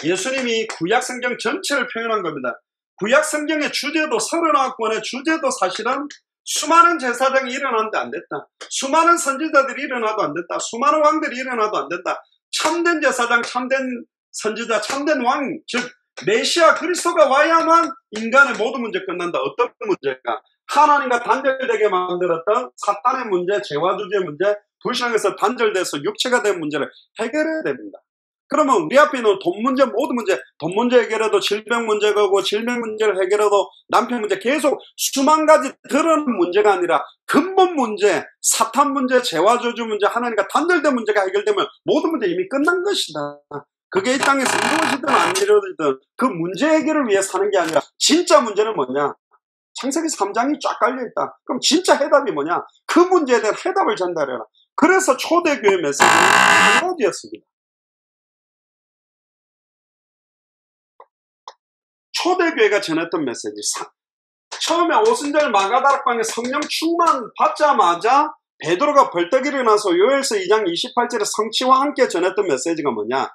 S1: 예수님이 구약성경 전체를 표현한 겁니다. 구약성경의 주제도 39권의 주제도 사실은 수많은 제사장이 일어났는데 안 됐다. 수많은 선지자들이 일어나도 안 됐다. 수많은 왕들이 일어나도 안 됐다. 참된 제사장, 참된 선지자, 참된 왕, 즉 메시아 그리스도가 와야만 인간의 모든 문제 끝난다. 어떤 문제가? 하나님과 단절되게 만들었던 사탄의 문제, 죄와주지의 문제, 불신앙에서 단절돼서 육체가 된 문제를 해결해야 됩니다. 그러면 우리 앞에 있는 돈 문제, 모든 문제, 돈 문제 해결해도 질병 문제가 오고 질병 문제를 해결해도 남편 문제 계속 수만 가지 드러난 문제가 아니라 근본 문제, 사탄 문제, 죄와저주 문제, 하나님과 단절된 문제가 해결되면 모든 문제 이미 끝난 것이다. 그게 이 땅에서 이루어지든 안 이루어지든 그 문제 해결을 위해 사는 게 아니라 진짜 문제는 뭐냐? 창세기 3장이 쫙 깔려있다. 그럼 진짜 해답이 뭐냐? 그 문제에 대한 해답을 전달해라. 그래서 초대교회 메시지는 한 가지였습니다. 초대교회가 전했던 메시지. 처음에 오순절 마가다락방에 성령 충만 받자마자 베드로가 벌떡 일어나서 요엘서 2장 28절에 성취와 함께 전했던 메시지가 뭐냐?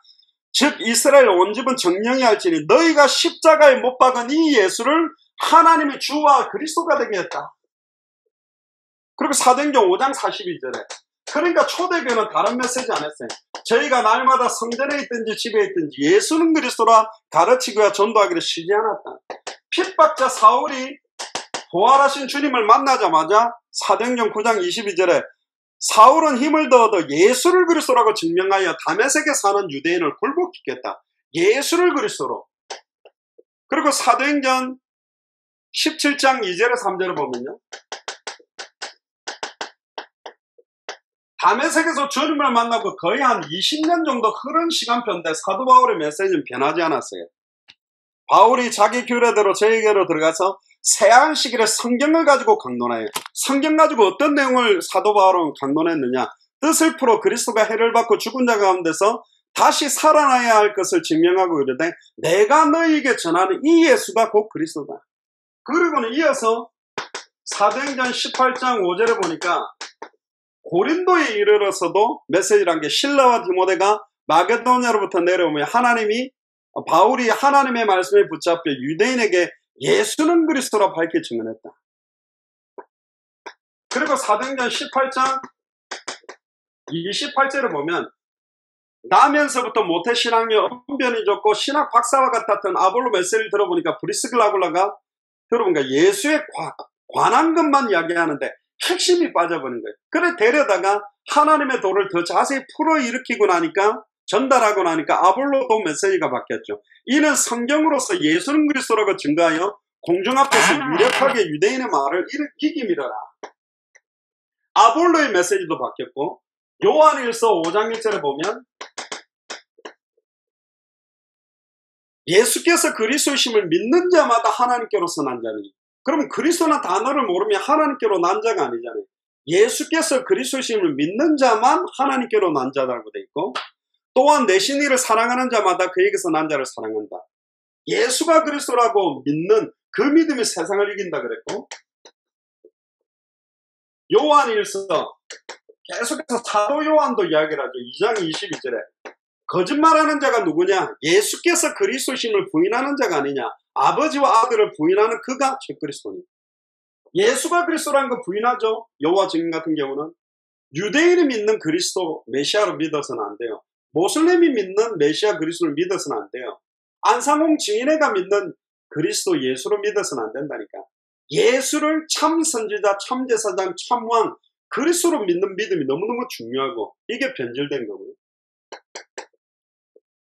S1: 즉 이스라엘 온 집은 정령이 할지니 너희가 십자가에 못 박은 이 예수를 하나님의 주와 그리스도가 되게 했다. 그리고 사도행전 5장 42절에 그러니까 초대교회는 다른 메시지 안 했어요. 저희가 날마다 성전에 있든지 집에 있든지 예수는 그리스도라 가르치고야 전도하기를 쉬지 않았다. 핍박자 사울이 부활하신 주님을 만나자마자 사도행전 9장 22절에 사울은 힘을 더어도 예수를 그리스도라고 증명하여 다메섹에 사는 유대인을 굴복시켰다. 예수를 그리스도로. 그리고 사도행전 17장 2절에 3절을 보면요. 다메섹에서 주님을 만나고 거의 한 20년 정도 흐른 시간표인데 사도 바울의 메시지는 변하지 않았어요. 바울이 자기 규례대로 저에게로 들어가서 세안식일에 성경을 가지고 강론해요. 성경 가지고 어떤 내용을 사도 바울은 강론했느냐? 뜻을 풀어 그리스도가 해를 받고 죽은 자 가운데서 다시 살아나야 할 것을 증명하고 이르되 내가 너희에게 전하는 이 예수가 곧 그리스도다. 그리고는 이어서 사도행전 18장 5절에 보니까 고린도에 이르러서도 메시지란 게 실라와 디모데가 마게도냐로부터 내려오며 바울이 하나님의 말씀에 붙잡혀 유대인에게 예수는 그리스도라 밝히 증언했다. 그리고 사도행전 18장 28절을 보면 나면서부터 모태신앙의 언변이 좋고 신학 박사와 같았던 아볼로 메시지를 들어보니까 브리스글라굴라가 들어보니까 예수에 관한 것만 이야기하는데 핵심이 빠져버린 거예요. 그래 데려다가 하나님의 도를 더 자세히 풀어일으키고 나니까 전달하고 나니까 아볼로도 메시지가 바뀌었죠. 이는 성경으로서 예수는 그리스도라고 증거하여 공중 앞에서 유력하게 유대인의 말을 이기밀어라. 아볼로의 메시지도 바뀌었고 요한일서 5장 1절에 보면 예수께서 그리스도심을 믿는 자마다 하나님께로서 난 자니. 그럼 그리스도나 단어를 모르면 하나님께로 난 자가 아니잖아요. 예수께서 그리스도심을 믿는 자만 하나님께로 난 자라고 돼 있고 또한 내신 이를 사랑하는 자마다 그에게서 난 자를 사랑한다. 예수가 그리스도라고 믿는 그 믿음이 세상을 이긴다 그랬고 요한일서 계속해서 사도 요한도 이야기를 하죠. 2장 22절에 거짓말하는 자가 누구냐? 예수께서 그리스도심을 부인하는 자가 아니냐? 아버지와 아들을 부인하는 그가 즉 그리스도니. 예수가 그리스도라는 거 부인하죠. 여호와 증인 같은 경우는 유대인이 믿는 그리스도 메시아로 믿어서는 안 돼요. 모슬렘이 믿는 메시아 그리스도를 믿어서는 안 돼요. 안상홍 증인회가 믿는 그리스도 예수로 믿어서는 안 된다니까. 예수를 참 선지자, 참 제사장, 참 왕, 그리스도로 믿는 믿음이 너무너무 중요하고 이게 변질된 거고요.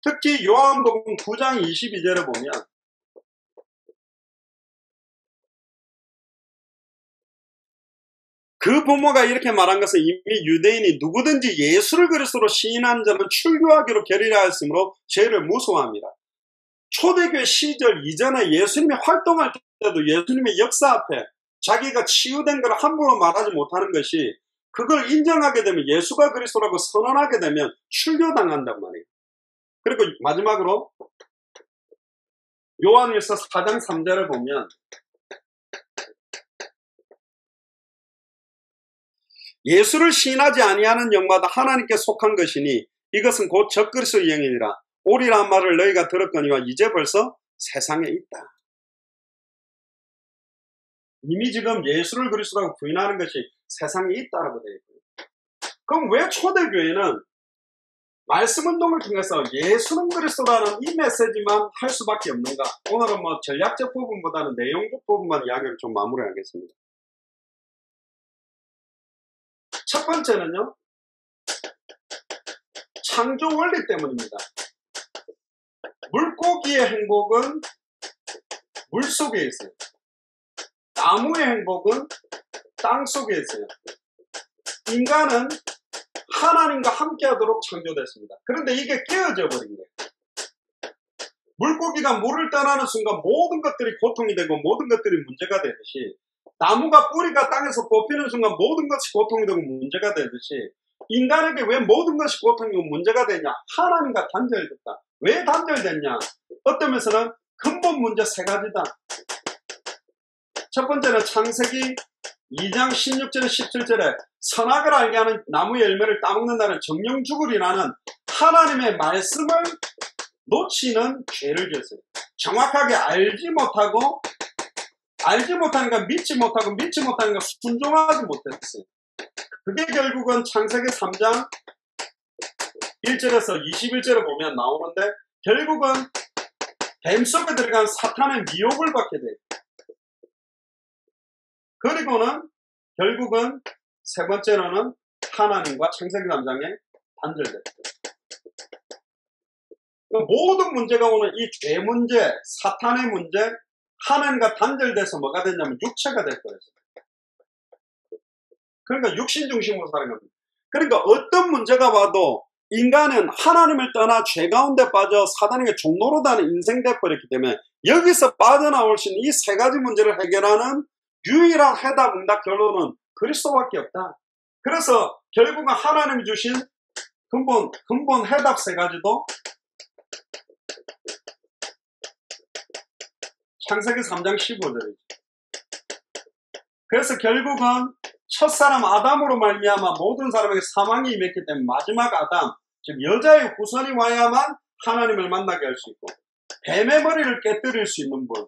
S1: 특히 요한복음 9장 22절에 보면 그 부모가 이렇게 말한 것은 이미 유대인이 누구든지 예수를 그리스도로 시인한 자는 출교하기로 결의하였으므로 죄를 무서워합니다. 초대교회 시절 이전에 예수님이 활동할 때도 예수님의 역사 앞에 자기가 치유된 걸 함부로 말하지 못하는 것이 그걸 인정하게 되면 예수가 그리스도라고 선언하게 되면 출교당한단 말이에요. 그리고 마지막으로 요한일서 4장 3절을 보면 예수를 시인하지 아니하는 영마다 하나님께 속한 것이니 이것은 곧 적그리스도의 영이니라. 오리란 말을 너희가 들었거니와 이제 벌써 세상에 있다. 이미 지금 예수를 그리스도라고 부인하는 것이 세상에 있다라고 되어 있고요. 그럼 왜 초대교회는 말씀운동을 통해서 예수는 그리스도라는 이 메시지만 할 수밖에 없는가? 오늘은 뭐 전략적 부분보다는 내용적 부분만 이야기를 좀 마무리하겠습니다. 첫 번째는요, 창조 원리 때문입니다. 물고기의 행복은 물속에 있어요. 나무의 행복은 땅속에 있어요. 인간은 하나님과 함께하도록 창조됐습니다. 그런데 이게 깨어져 버린 거예요. 물고기가 물을 떠나는 순간 모든 것들이 고통이 되고 모든 것들이 문제가 되듯이 나무가 뿌리가 땅에서 뽑히는 순간 모든 것이 고통이 되고 문제가 되듯이 인간에게 왜 모든 것이 고통이고 문제가 되냐? 하나님과 단절됐다. 왜 단절됐냐? 어떤 면에서는 근본 문제 세 가지다. 첫 번째는 창세기 2장 16절 17절에 선악을 알게 하는 나무 열매를 따먹는다는 정령죽을이라는 하나님의 말씀을 놓치는 죄를 지었어요. 정확하게 알지 못하니까 믿지 못하니까 순종하지 못했어요. 그게 결국은 창세기 3장 1절에서 21절을 보면 나오는데 결국은 뱀 속에 들어간 사탄의 미혹을 받게 돼요. 그리고는 결국은 세 번째로는 하나님과 창세기 3장에 단절됐다. 모든 문제가 오는 이 죄 문제, 사탄의 문제, 하나님과 단절돼서 뭐가 됐냐면 육체가 될 거예요. 그러니까 육신 중심으로 사는 겁니다. 그러니까 어떤 문제가 와도 인간은 하나님을 떠나 죄 가운데 빠져 사단에게 종노릇하는 인생 돼버렸기 때문에 여기서 빠져나올 수 있는 이 세 가지 문제를 해결하는 유일한 해답, 응답 결론은 그리스도밖에 없다. 그래서 결국은 하나님이 주신 근본 해답 세 가지도 창세기 3장 15절이죠. 그래서 결국은 첫사람 아담으로 말미암아 모든 사람에게 사망이 임했기 때문에 마지막 아담, 즉 여자의 후손이 와야만 하나님을 만나게 할 수 있고 뱀의 머리를 깨뜨릴 수 있는 분,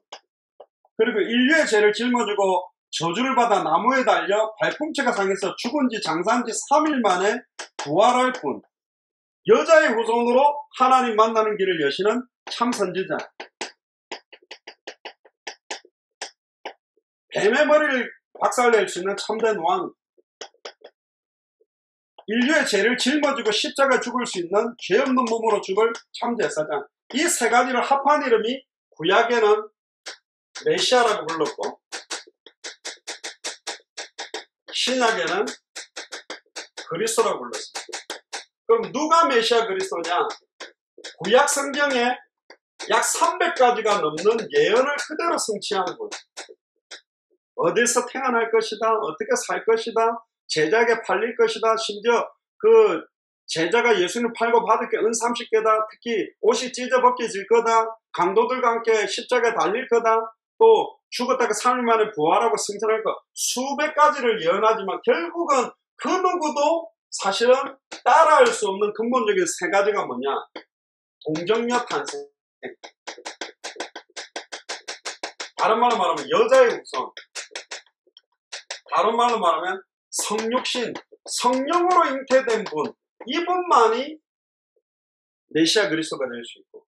S1: 그리고 인류의 죄를 짊어지고 저주를 받아 나무에 달려 발꿈치가 상해서 죽은 지 장사한 지 3일 만에 부활할 분, 여자의 후손으로 하나님 만나는 길을 여시는 참 선지자, 뱀의 머리를 박살낼 수 있는 참된 왕, 인류의 죄를 짊어지고 십자가 죽을 수 있는 죄 없는 몸으로 죽을 참제사장, 이 세 가지를 합한 이름이 구약에는 메시아라고 불렀고 신약에는 그리스도라고 불렀습니다. 그럼 누가 메시아 그리스도냐? 구약 성경에 약 300가지가 넘는 예언을 그대로 성취하는 분. 어디서 태어날 것이다, 어떻게 살 것이다, 제자에게 팔릴 것이다, 심지어 그 제자가 예수님을 팔고 받을 게 은 30개다, 특히 옷이 찢어 벗겨질 거다, 강도들과 함께 십자가에 달릴 거다, 또 죽었다가 3일 만에 부활하고 승천할 것, 수백 가지를 예언하지만 결국은 그 누구도 사실은 따라할 수 없는 근본적인 세 가지가 뭐냐? 동정녀 탄생, 다른 말로 말하면 여자의 후손, 다른 말로 말하면 성육신, 성령으로 잉태된 분, 이분만이 메시아 그리스도가 될 수 있고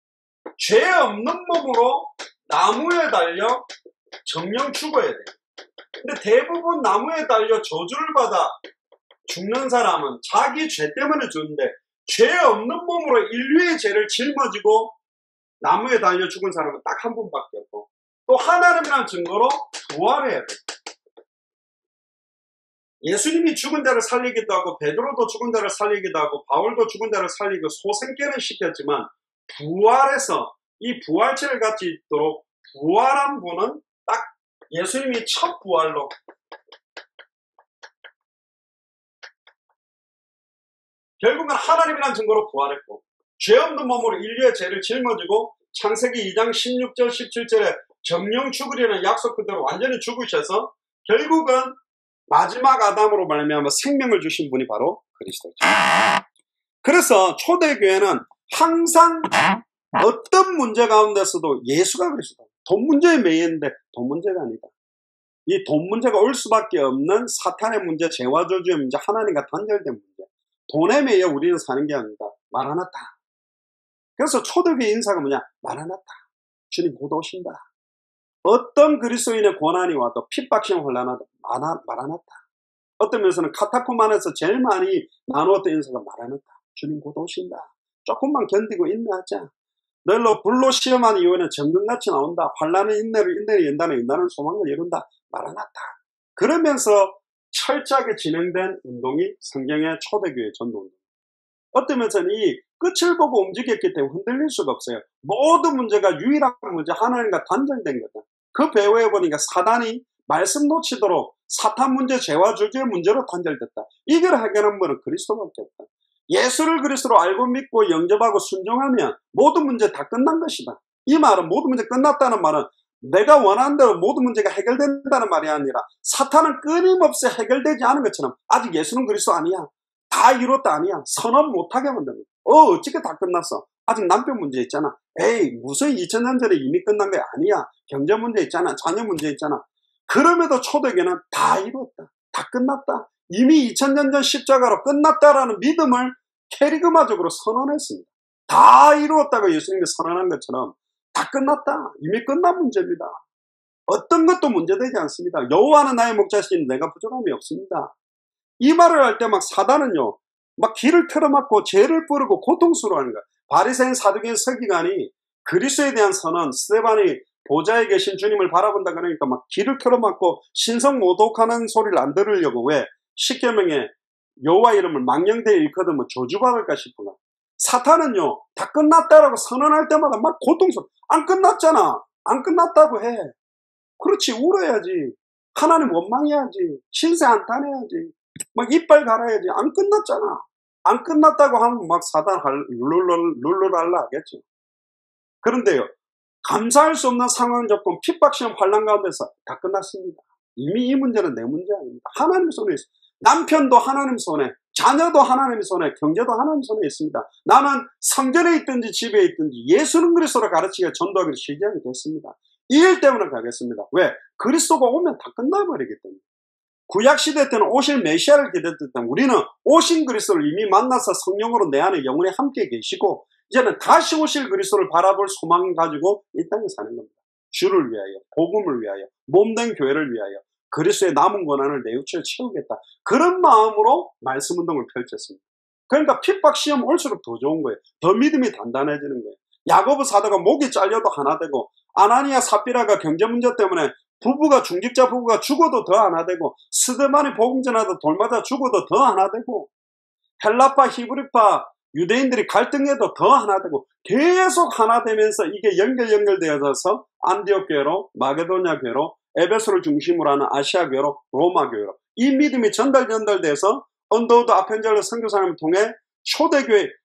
S1: 죄 없는 몸으로 나무에 달려 정령 죽어야 돼요. 근데 대부분 나무에 달려 저주를 받아 죽는 사람은 자기 죄 때문에 죽는데, 죄 없는 몸으로 인류의 죄를 짊어지고 나무에 달려 죽은 사람은 딱 한 분밖에 없고, 또 하나님이라는 증거로 부활해야 돼요. 예수님이 죽은 자를 살리기도 하고, 베드로도 죽은 자를 살리기도 하고, 바울도 죽은 자를 살리고 소생계는 시켰지만, 부활해서 이 부활체를 갖지 있도록 부활한 분은 딱 예수님이 첫 부활로, 결국은 하나님이라는 증거로 부활했고, 죄 없는 몸으로 인류의 죄를 짊어지고 창세기 2장 16절 17절에 정령 죽으리는 약속 그대로 완전히 죽으셔서 결국은 마지막 아담으로 말미암아 생명을 주신 분이 바로 그리스도죠. 그래서 초대교회는 항상 어떤 문제 가운데서도 예수가 그리스도, 돈 문제에 매였는데 돈 문제가 아니다. 이 돈 문제가 올 수밖에 없는 사탄의 문제, 죄와 저주의 문제, 하나님과 단절된 문제, 돈에 매여 우리는 사는 게 아니다. 마라나타. 그래서 초대교회 인사가 뭐냐? 마라나타. 주님 곧 오신다. 어떤 그리스도인의 고난이 와도 핍박 시험 혼란하도 마라나타. 어떤 면에서는 카타콤 안에서 제일 많이 나누었던 인사가 마라나타. 주님 곧 오신다. 조금만 견디고 인내하자. 널로 불로 시험한 이후에는 정금같이 나온다. 환난은 인내를, 인내를 연다는 인내는 소망을 이룬다. 마라나타. 그러면서 철저하게 진행된 운동이 성경의 초대교회 전도운동. 어떤 면에서는 이 끝을 보고 움직였기 때문에 흔들릴 수가 없어요. 모든 문제가 유일한 문제, 하나님과 단절된 거다. 그 배후에 보니까 사단이 말씀 놓치도록 사탄 문제, 죄와 저주의 문제로 단절됐다. 이걸 해결한 분은 그리스도밖에 없다. 예수를 그리스도로 알고 믿고 영접하고 순종하면 모든 문제 다 끝난 것이다. 이 말은 모든 문제 끝났다는 말은 내가 원하는 대로 모든 문제가 해결된다는 말이 아니라 사탄은 끊임없이 해결되지 않은 것처럼 아직 예수는 그리스도 아니야. 다 이뤘다 아니야. 선언 못하게 만드는 거야. 어떻게 다 끝났어? 아직 남편 문제 있잖아. 에이 무슨 2000년 전에 이미 끝난 게 아니야. 경제 문제 있잖아. 자녀 문제 있잖아. 그럼에도 초대교회는 다 이뤘다. 다 끝났다. 이미 2000년 전 십자가로 끝났다라는 믿음을 캐리그마적으로 선언했습니다. 다 이루었다고 예수님이 선언한 것처럼 다 끝났다. 이미 끝난 문제입니다. 어떤 것도 문제되지 않습니다. 여호와는 나의 목자시니 내가 부족함이 없습니다. 이 말을 할 때 막 사단은요, 막 길을 틀어막고 죄를 뿌리고 고통스러워하는 거야. 바리새인 사두개인 서기관이 그리스도에 대한 선언, 스데반이 보좌에 계신 주님을 바라본다 그러니까 막 길을 틀어막고 신성 모독하는 소리를 안 들으려고. 왜? 십계명에 여호와 이름을 망령되이 일거두면 저주받을까 싶구나. 사탄은요, 다 끝났다라고 선언할 때마다 막 고통스러워. 안 끝났잖아. 안 끝났다고 해. 그렇지, 울어야지. 하나님 원망해야지. 신세 한탄해야지. 막 이빨 갈아야지. 안 끝났잖아. 안 끝났다고 하면 막 사단 룰루랄라 하겠죠. 그런데요, 감사할 수 없는 상황 조건, 핍박 시험 환난 가운데서 다 끝났습니다. 이미 이 문제는 내 문제 아닙니다. 하나님 손에 있습니다. 남편도 하나님 손에, 자녀도 하나님 손에, 경제도 하나님 손에 있습니다. 나는 성전에 있든지 집에 있든지 예수는 그리스도를 가르치게 전도하기로 시작이 됐습니다. 이 일 때문에 가겠습니다. 왜? 그리스도가 오면 다 끝나버리기 때문에. 구약시대 때는 오실 메시아를 기대했기 때문에 우리는 오신 그리스도를 이미 만나서 성령으로 내 안에 영원히 함께 계시고 이제는 다시 오실 그리스도를 바라볼 소망을 가지고 이 땅에 사는 겁니다. 주를 위하여, 복음을 위하여, 몸된 교회를 위하여 그리스도의 남은 권한을 내우쳐 채우겠다. 그런 마음으로 말씀 운동을 펼쳤습니다. 그러니까 핍박 시험 올수록 더 좋은 거예요. 더 믿음이 단단해지는 거예요. 야고보 사도가 목이 잘려도 하나 되고, 아나니아 삽비라가 경제 문제 때문에 중직자 부부가 죽어도 더 하나 되고, 스데반이 복음 전하다 돌마다 죽어도 더 하나 되고, 헬라파 히브리파 유대인들이 갈등해도 더 하나 되고, 계속 하나 되면서 이게 연결되어져서 안디옥 교회로, 마게도냐 교회로, 에베소를 중심으로 하는 아시아 교회로, 로마 교회로 이 믿음이 전달돼서 언더우드 아펜젤러 선교사님을 통해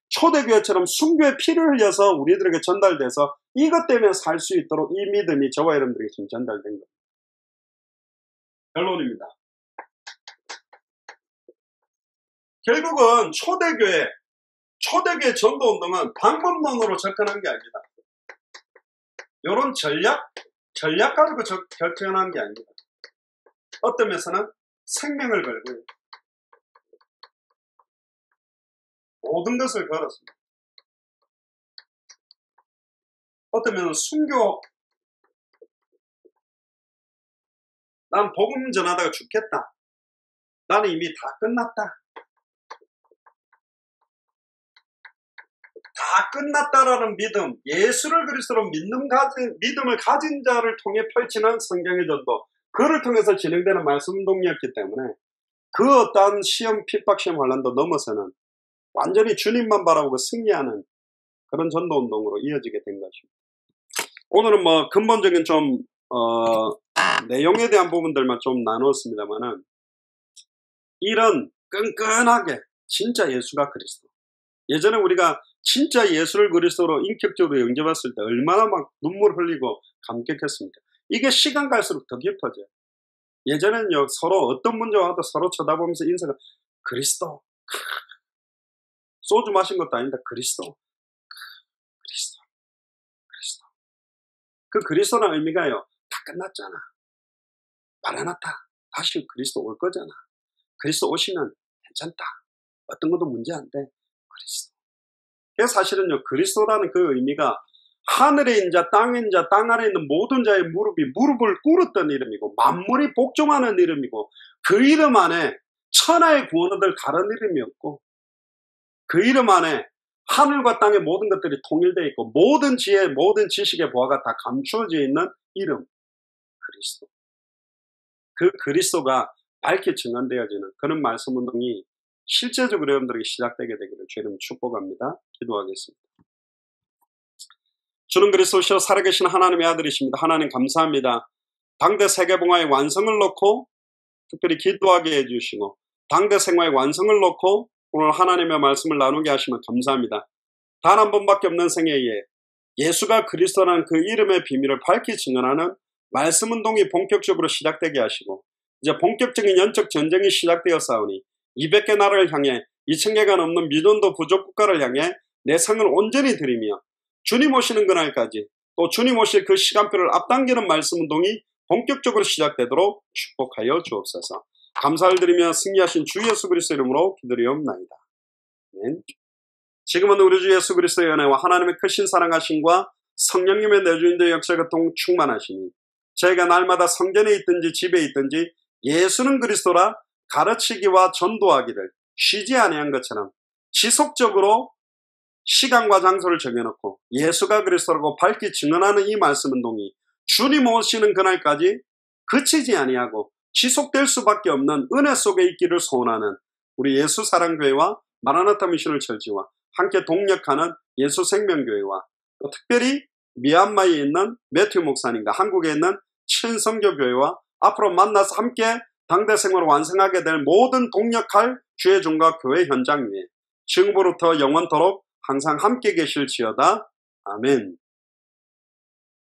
S1: 초대교회처럼 순교의 피를 흘려서 우리들에게 전달돼서 이것 때문에 살 수 있도록 이 믿음이 저와 여러분들에게 지금 전달된 겁니다. 결론입니다. 결국은 초대교회 전도운동은 방법론으로 접근한 게 아닙니다. 이런 전략 가지고 접근한 게 아닙니다. 어떤 면에서는 생명을 걸고요. 모든 것을 걸었습니다. 어쩌면 순교, 난 복음 전하다가 죽겠다. 나는 이미 다 끝났다. 다 끝났다라는 믿음, 예수를 그리스도로 믿음을 가진 자를 통해 펼치는 성경의 전도, 그를 통해서 진행되는 말씀 운동이었기 때문에 그 어떠한 시험, 핍박, 시험, 환난도 넘어서는 완전히 주님만 바라보고 승리하는 그런 전도 운동으로 이어지게 된 것입니다. 오늘은 뭐 근본적인 좀 내용에 대한 부분들만 좀 나누었습니다만은, 이런 끈끈하게 진짜 예수가 그리스도, 예전에 우리가 진짜 예수를 그리스도로 인격적으로 영접했을 때 얼마나 막 눈물 흘리고 감격했습니까? 이게 시간 갈수록 더 깊어져요. 예전에는요, 서로 어떤 문제가 와도 서로 쳐다보면서 인사가 그리스도, 소주 마신 것도 아닌데 그리스도, 그리스도, 그리스도. 그 그리스도라는 의미가요, 다 끝났잖아. 마라나타, 다시 그리스도 올 거잖아. 그리스도 오시면 괜찮다. 어떤 것도 문제 안 돼. 그리스도. 그래서 사실은요, 그리스도라는 그 의미가 하늘에 인자, 땅에 인자, 땅 아래 있는 모든 자의 무릎을 꿇었던 이름이고, 만물이 복종하는 이름이고, 그 이름 안에 천하의 구원을 다른 이름이었고, 그 이름 안에 하늘과 땅의 모든 것들이 통일되어 있고, 모든 지혜, 모든 지식의 보화가 다 감추어져 있는 이름, 그리스도. 그 그리스도가 밝게 증언되어지는 그런 말씀 운동이 실제적으로 여러분들에게 시작되게 되기를 주님 축복합니다. 기도하겠습니다. 주는 그리스도시여 살아계신 하나님의 아들이십니다. 하나님 감사합니다. 당대 세계봉화의 완성을 놓고 특별히 기도하게 해주시고, 당대 생활의 완성을 놓고 오늘 하나님의 말씀을 나누게 하시면 감사합니다. 단 한 번밖에 없는 생애에 예수가 그리스도라는 그 이름의 비밀을 밝히 증언하는 말씀 운동이 본격적으로 시작되게 하시고, 이제 본격적인 영적 전쟁이 시작되었사오니 200개 나라를 향해 2000개가 넘는 미전도 부족 국가를 향해 내 성을 온전히 드리며 주님 오시는 그날까지, 또 주님 오실 그 시간표를 앞당기는 말씀 운동이 본격적으로 시작되도록 축복하여 주옵소서. 감사를 드리며 승리하신 주 예수 그리스도의 이름으로 기도리옵나이다. 아멘. 지금은 우리 주 예수 그리스도의 은혜와 하나님의 크신 사랑하심과 성령님의 내주인의 역사가 충만하시니 저희가 날마다 성전에 있든지 집에 있든지 예수는 그리스도라 가르치기와 전도하기를 쉬지 아니한 것처럼 지속적으로 시간과 장소를 정해놓고 예수가 그리스도라고 밝히 증언하는 이 말씀 운동이 주님 오시는 그날까지 그치지 아니하고 지속될 수밖에 없는 은혜 속에 있기를 소원하는 우리 예수 사랑교회와 마라나타 미션을 철지와 함께 동력하는 예수 생명교회와 또 특별히 미얀마에 있는 매튜 목사님과 한국에 있는 친성교교회와 앞으로 만나서 함께 당대 생활을 완성하게 될 모든 동력할 주의 종과 교회 현장 위에 지금부터 영원토록 항상 함께 계실지어다. 아멘.